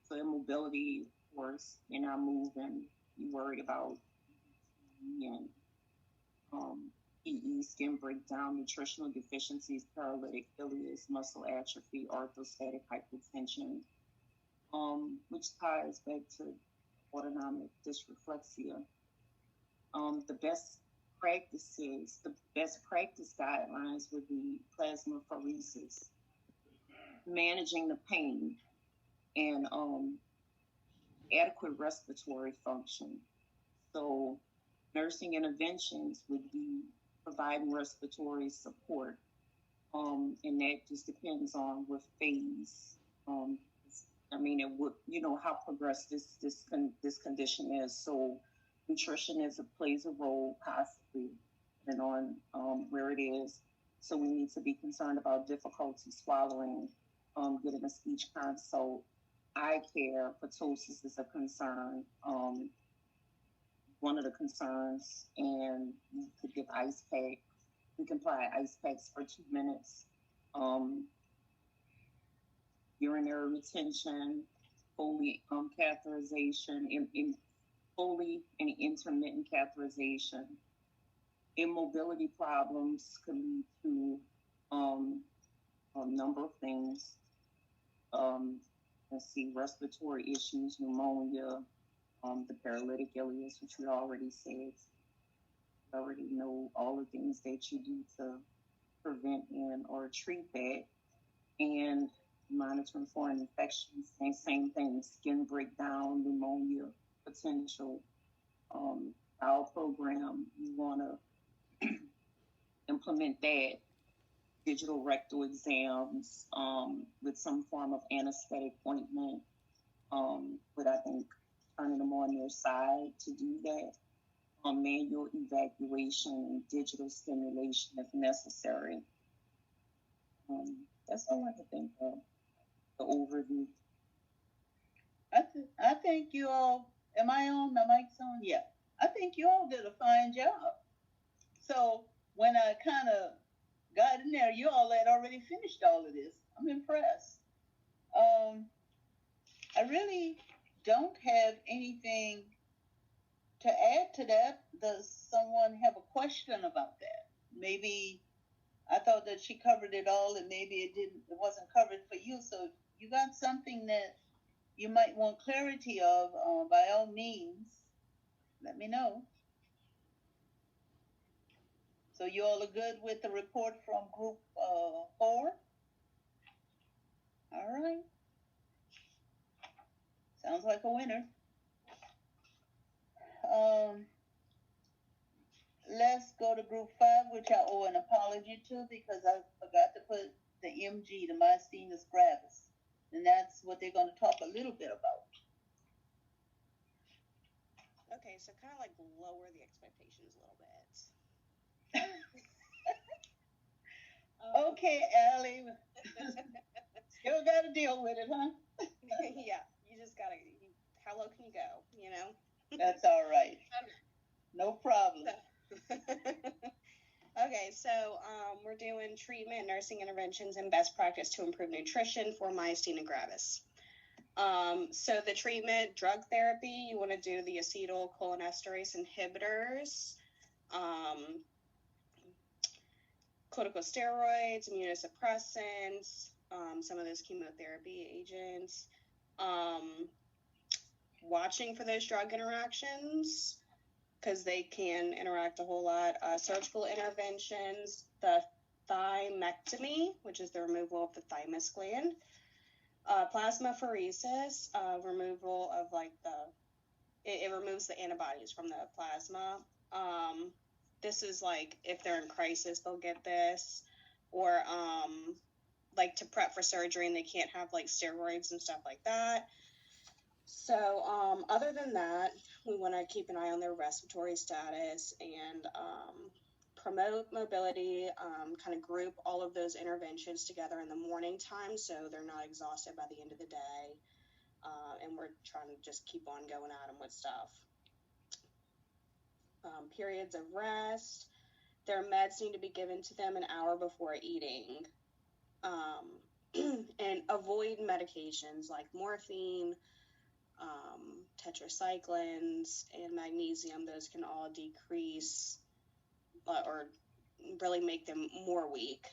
So immobility, of course, you're not moving, you're worried about and PE, skin breakdown, nutritional deficiencies, paralytic ileus, muscle atrophy, orthostatic hypotension, which ties back to autonomic dysreflexia. The best practice guidelines would be plasmapheresis, managing the pain, and adequate respiratory function. So nursing interventions would be providing respiratory support, and that just depends on what phase. I mean, it would, how progressed this condition is. So nutrition plays a role, possibly, depending on where it is. So we need to be concerned about difficulty swallowing, getting a speech consult. Eye care, ptosis is a concern. One of the concerns, and you could give ice pack. We can apply ice packs for 2 minutes. Urinary retention, Foley catheterization, Foley and intermittent catheterization. Immobility problems can lead to a number of things. Respiratory issues, pneumonia, the paralytic ileus, which we already said. You already know all the things that you do to prevent and or treat that, and monitoring for infections. Same thing, skin breakdown, pneumonia, potential. Bowel program, you want to implement that. Digital rectal exams with some form of anesthetic ointment, but I think turning them on their side to do that. Manual evacuation and digital stimulation if necessary. That's all I can think of. The overview. I think you all, am I on? My mic's on? Yeah. I think you all did a fine job. So when I kind of got in there, you all had already finished all of this. I'm impressed. I really don't have anything to add to that. Does someone have a question about that? Maybe I thought that she covered it all, and maybe it wasn't covered for you. So if you got something that you might want clarity of, by all means, let me know. So you all are good with the report from group 4? All right. Sounds like a winner. Let's go to group 5, which I owe an apology to because I forgot to put the MG, the myasthenia gravis. And that's what they're going to talk a little bit about. Okay, so kind of like lower the expectations a little bit. Okay, Allie. Still got to deal with it, huh? Yeah, you just got to, how low can you go, That's all right. No problem. Okay, so we're doing treatment, nursing interventions, and best practice to improve nutrition for myasthenia gravis. So the treatment, drug therapy, you want to do the acetylcholinesterase inhibitors, corticosteroids, immunosuppressants, some of those chemotherapy agents, watching for those drug interactions because they can interact a whole lot. Surgical interventions, the thymectomy, which is the removal of the thymus gland, plasmapheresis, removal of like it removes the antibodies from the plasma. This is like if they're in crisis, they'll get this, or like to prep for surgery and they can't have like steroids and stuff like that. So other than that, we want to keep an eye on their respiratory status and promote mobility, kind of group all of those interventions together in the morning time so they're not exhausted by the end of the day. And we're trying to just keep on going at them with stuff. Periods of rest. Their meds need to be given to them an hour before eating. And avoid medications like morphine, tetracyclines, and magnesium. Those can all decrease or really make them more weak.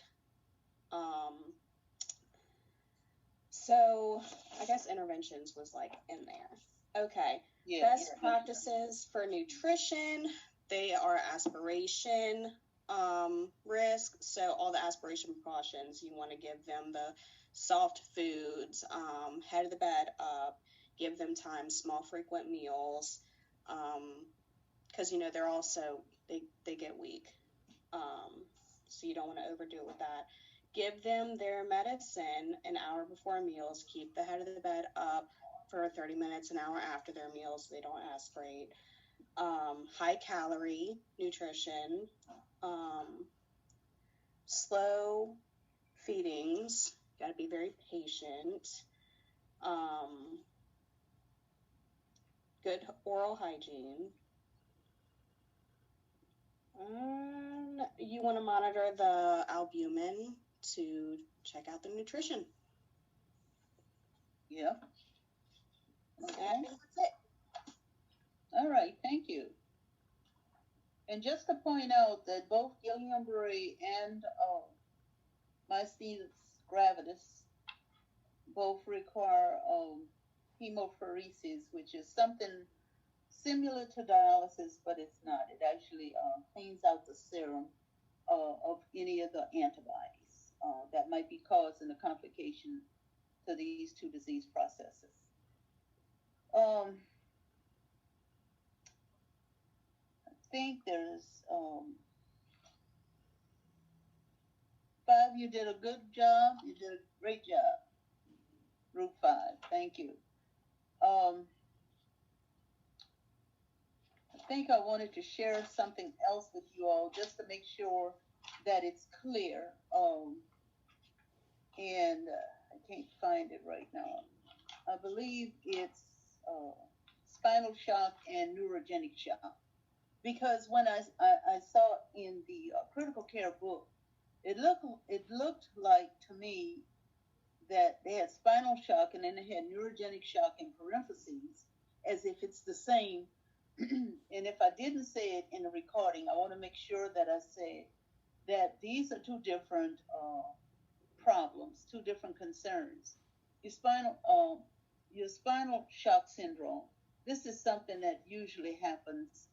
So I guess interventions was like in there. Okay. Yeah, Best practices for nutrition. They are aspiration risk. So all the aspiration precautions, you want to give them the soft foods, head of the bed up, give them time, small frequent meals, because you know they're also they get weak. So you don't want to overdo it with that. Give them their medicine an hour before meals. Keep the head of the bed up for 30 minutes, an hour after their meals. So they don't aspirate. High calorie nutrition. Slow feedings. Got to be very patient. Good oral hygiene. You want to monitor the albumin to check out the nutrition. Yeah. Okay. I think that's it. All right, thank you. And just to point out that both Guillain-Barré and myasthenia gravis both require hemopheresis, which is something similar to dialysis, but it's not. It actually cleans out the serum of any of the antibodies that might be causing a complication to these two disease processes. I think there's Five, you did a good job. You did a great job. Group 5, thank you. I think I wanted to share something else with you all just to make sure that it's clear. And I can't find it right now. I believe it's spinal shock and neurogenic shock. Because when I saw in the critical care book, it looked like to me that they had spinal shock and then they had neurogenic shock in parentheses, as if it's the same. And if I didn't say it in the recording, I want to make sure that I say that these are two different problems, two different concerns. Your spinal shock syndrome, this is something that usually happens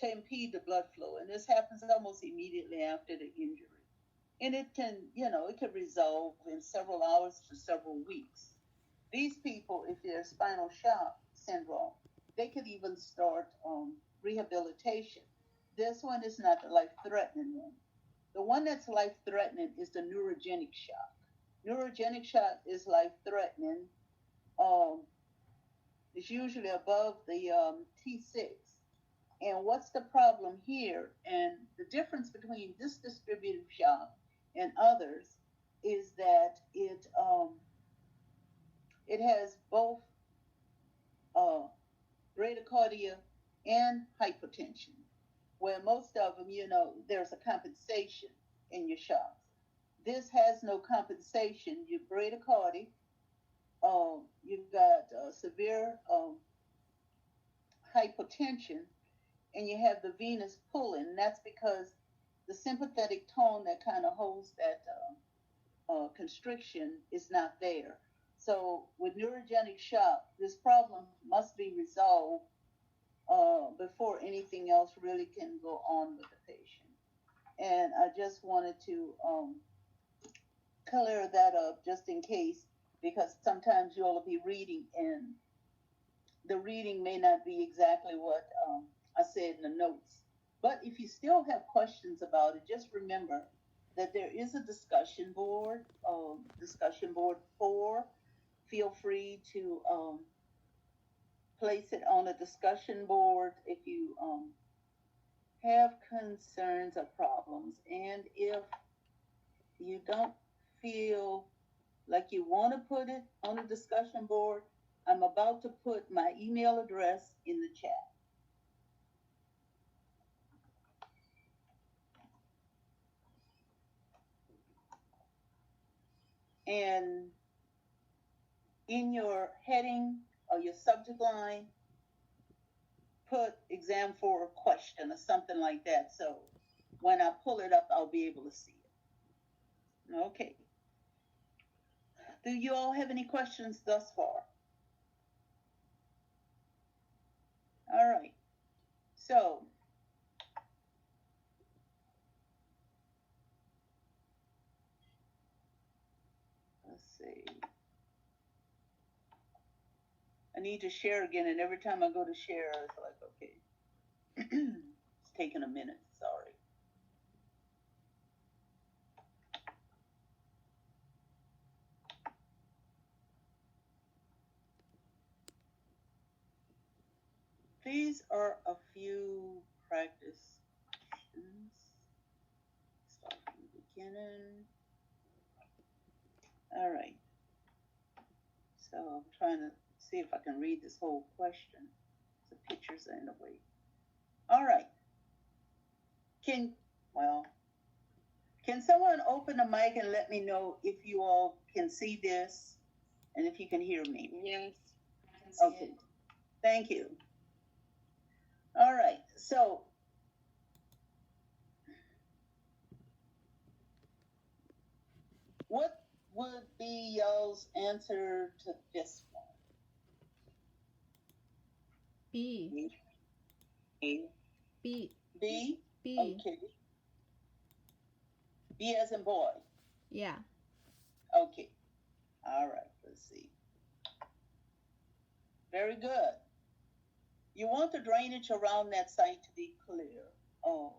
to impede the blood flow, and this happens almost immediately after the injury. And it can, it can resolve in several hours to several weeks. These people, if they're spinal shock syndrome, they could even start rehabilitation. This one is not the life-threatening one. The one that's life-threatening is the neurogenic shock. Neurogenic shock is life-threatening. It's usually above the T6. And what's the problem here? And the difference between this distributive shock and others is that it has both bradycardia and hypotension, where most of them, there's a compensation in your shocks. This has no compensation. Your bradycardia, you've got severe hypotension, and you have the venous pulling. And that's because the sympathetic tone that kind of holds that constriction is not there. So with neurogenic shock, this problem must be resolved before anything else really can go on with the patient. And I just wanted to clear that up just in case, because sometimes you all will be reading and the reading may not be exactly what I said in the notes. But if you still have questions about it, just remember that there is a discussion board 4. Feel free to place it on a discussion board if you have concerns or problems. And if you don't feel like you want to put it on a discussion board, I'm about to put my email address in the chat. And in your heading or your subject line, put exam 4 question or something like that. So when I pull it up, I'll be able to see it. Okay. Do you all have any questions thus far? All right. So let's see. I need to share again, and every time I go to share, it's like, okay. It's taking a minute, sorry. These are a few practice questions. Start from the beginning. All right. So I'm trying to see if I can read this whole question. The pictures are in the way. All right. Can someone open the mic and let me know if you all can see this and if you can hear me? Yes, I can see Okay. it. Thank you. All right. So what would be y'all's answer to this one? B. A. B. B? B. Okay. B as in boy. Yeah. Okay. All right. Let's see. Very good. You want the drainage around that site to be clear. Oh.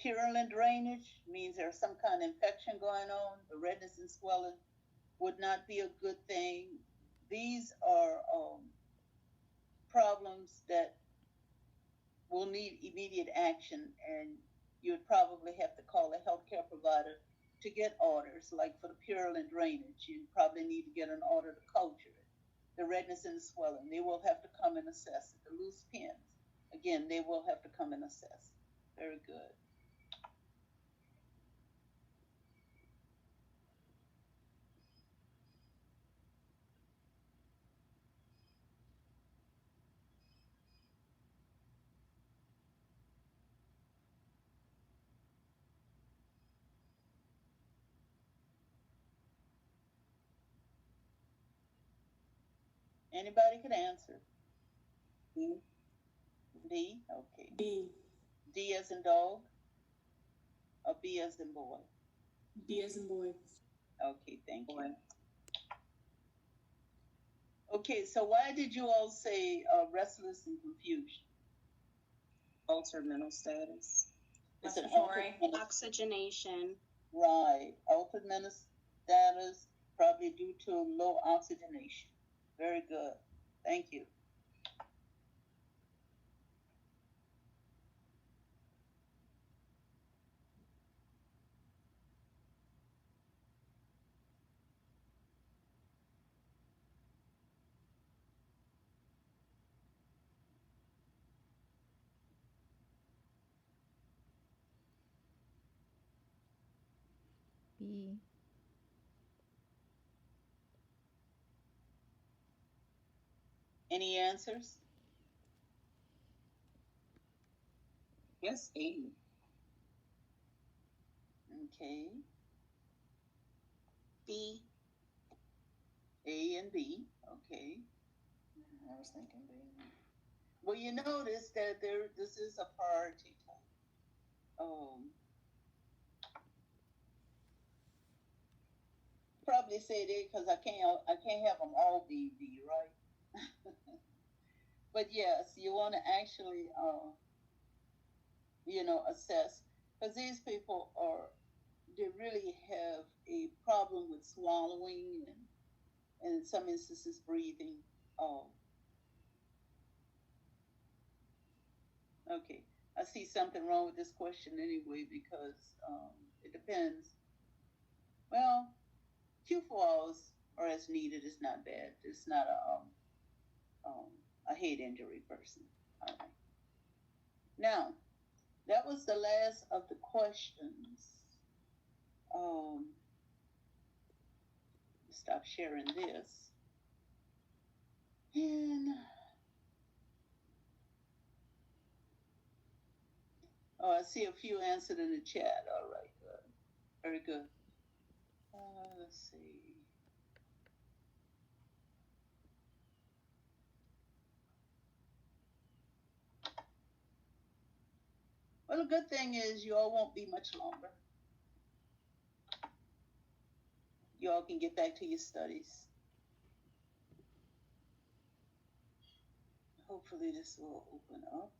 Purulent drainage means there's some kind of infection going on. The redness and swelling would not be a good thing. These are problems that will need immediate action, and you would probably have to call a healthcare provider to get orders. Like for the purulent drainage, you probably need to get an order to culture it. The redness and the swelling, they will have to come and assess it. The loose pins, again, they will have to come and assess. Very good. Anybody could answer. B. D, okay. B. D as in dog, or B as in boy? B as in boy. Okay, thank you. Okay, so why did you all say restless and confusion? Altered mental status. It's an Respiratory. altered mental- Oxygenation. Right, altered mental status, probably due to low oxygenation. Very good, thank you. B. Any answers? Yes, A. Okay, B. A and B, okay. I was thinking B. Well, you notice that this is a priority type. probably say that because I can't have them all BV, right? But yes, you want to actually assess, because these people they really have a problem with swallowing and in some instances breathing. Okay, I see something wrong with this question anyway because it depends. Well, 2 4 hours or as needed is not bad. It's not a head injury person. All right. Now, that was the last of the questions. Stop sharing this. And I see a few answered in the chat. All right, good. Very good. Let's see. Well, the good thing is you all won't be much longer. You all can get back to your studies. Hopefully this will open up.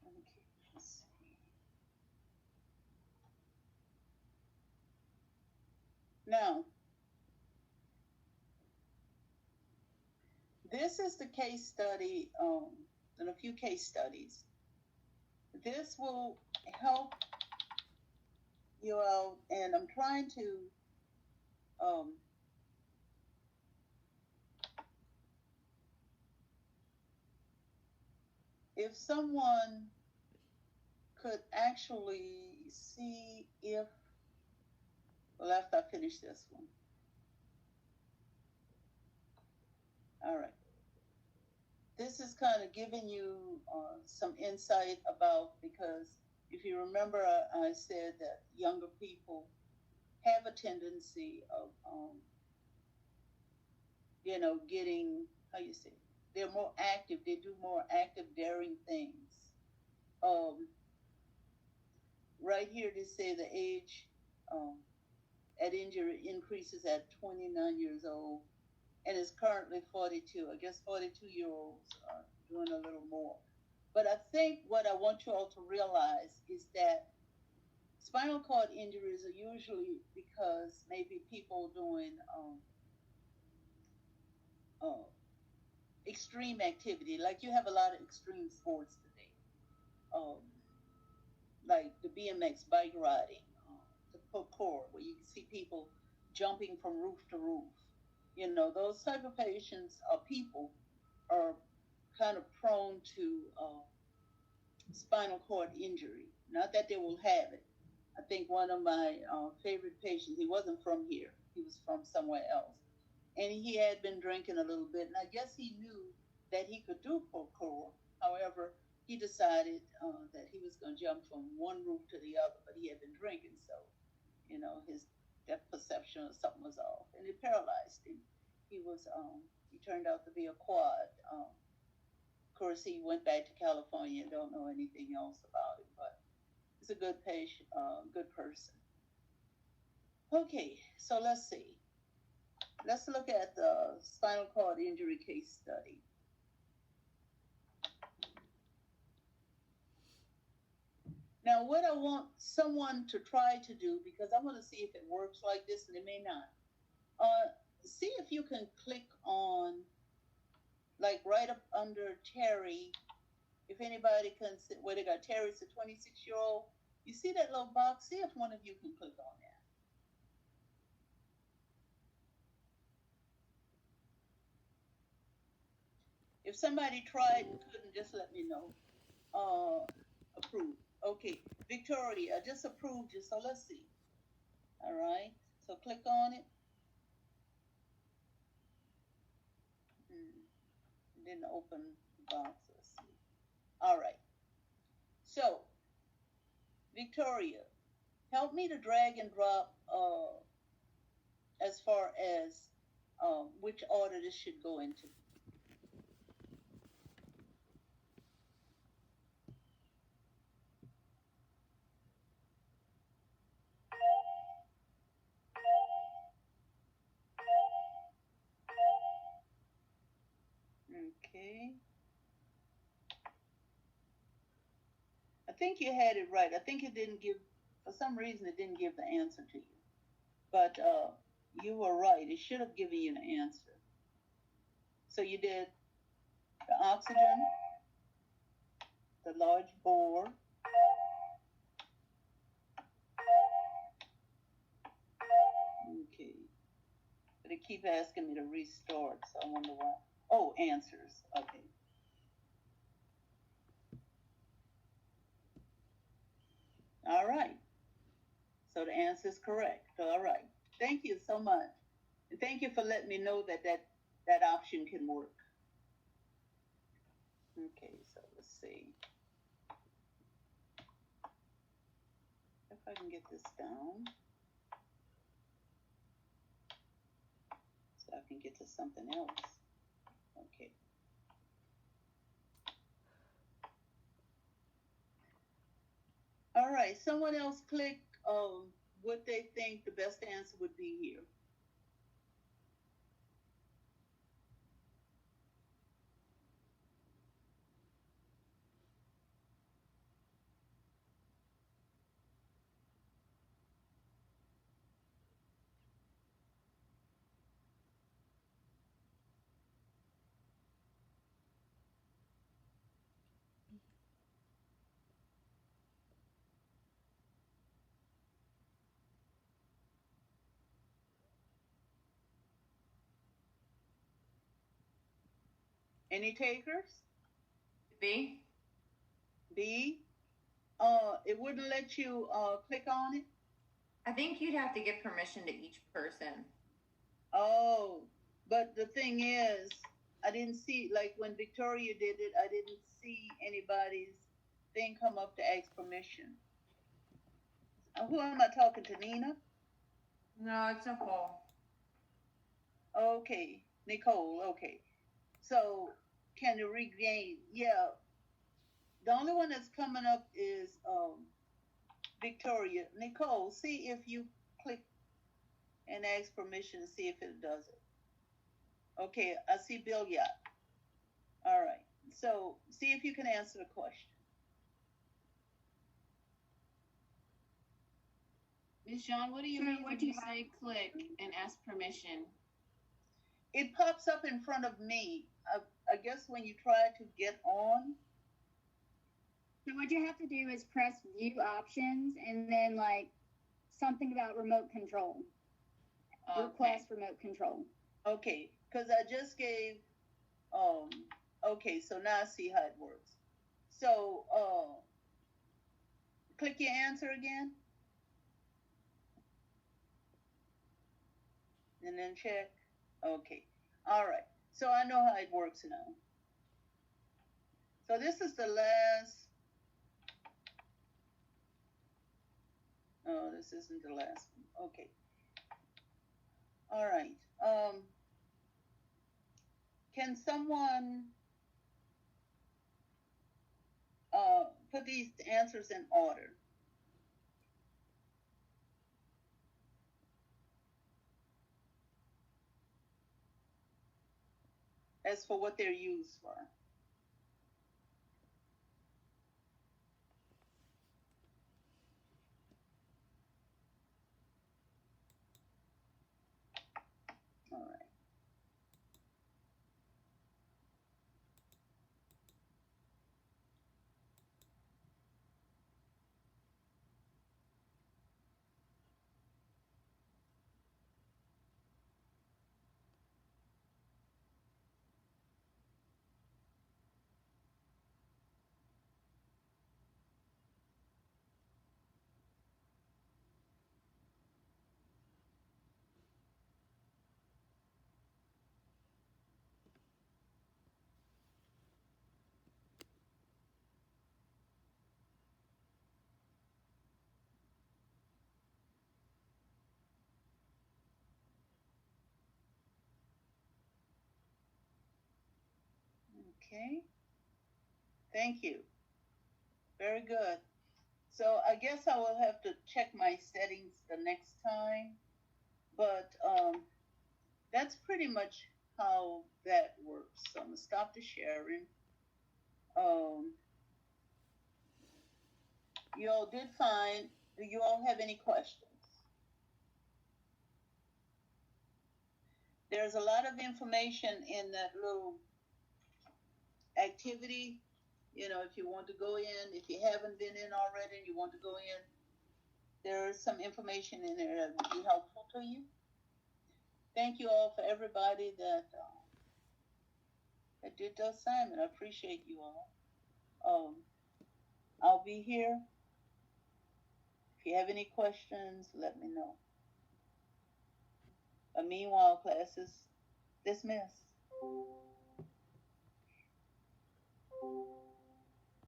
Okay, let's see. Now, this is the case study, and a few case studies. This will help you out, and I'm trying to if someone could actually see if, well, after I finish this one. All right. This is kind of giving you some insight about, because if you remember, I said that younger people have a tendency of, getting, how you say, they're more active. They do more active, daring things. Right here, they say the age at injury increases at 29 years old and is currently 42. I guess 42-year-olds are doing a little more. But I think what I want you all to realize is that spinal cord injuries are usually because maybe people doing extreme activity. Like you have a lot of extreme sports today. Like the BMX bike riding, the parkour, where you see people jumping from roof to roof. Those type of patients or people are kind of prone to spinal cord injury. Not that they will have it. I think one of my favorite patients, he wasn't from here. He was from somewhere else. And he had been drinking a little bit. And I guess he knew that he could do parkour. However, he decided that he was going to jump from one roof to the other, but he had been drinking. So, his depth perception or something was off. And it paralyzed him. He turned out to be a quad. Of course, he went back to California and don't know anything else about it, but he's a good patient, good person. Okay, so let's see. Let's look at the spinal cord injury case study. Now, what I want someone to try to do, because I want to see if it works like this, and it may not. See if you can click on, like right up under Terry, if anybody can, where they got Terry's a 26-year-old. You see that little box? See if one of you can click on that. If somebody tried and couldn't, just let me know. approved. Okay, Victoria, I just approved you, so let's see. All right, so click on it. Didn't open the box, let's see. All right, so Victoria, help me to drag and drop as far as which order this should go into. Okay. I think you had it right. I think it didn't give, for some reason, it didn't give the answer to you. But you were right. It should have given you an answer. So you did the oxygen, the large bore, okay. But it keep asking me to restart, so I wonder why. Oh, answers. Okay. All right. So the answer is correct. All right. Thank you so much. And thank you for letting me know that that option can work. Okay, so let's see. If I can get this down. So I can get to something else. Okay. All right, someone else click what they think the best answer would be here. Any takers? B. B. It wouldn't let you click on it. I think you'd have to give permission to each person. Oh, but the thing is, I didn't see, like when Victoria did it, I didn't see anybody's thing come up to ask permission. Who am I talking to, Nina? No, it's Nicole. Okay, Nicole, okay. So, can you regain? Yeah. The only one that's coming up is Victoria. Nicole, see if you click and ask permission to see if it does it. Okay, I see Bill Yacht. All right. So, see if you can answer the question. Ms. Jean, what do you mean when you say click and ask permission? It pops up in front of me. I guess when you try to get on. So what you have to do is press view options and then like something about remote control. Okay. Request remote control. Okay, because I just gave, okay, so now I see how it works. So, click your answer again. And then check. Okay, all right. So I know how it works now. So this is the last, oh, this isn't the last one. Okay. All right. Can someone put these answers in order? As for what they're used for. All right. Okay. Thank you. Very good. So I guess I will have to check my settings the next time, but that's pretty much how that works. So I'm gonna stop the sharing. You all did fine. Do you all have any questions? There's a lot of information in that little activity. You know, if you want to go in, if you haven't been in already and you want to go in, there is some information in there that would be helpful to you. Thank you all for everybody that did the assignment. I appreciate you all. I'll be here. If you have any questions, let me know. Meanwhile, class is dismissed.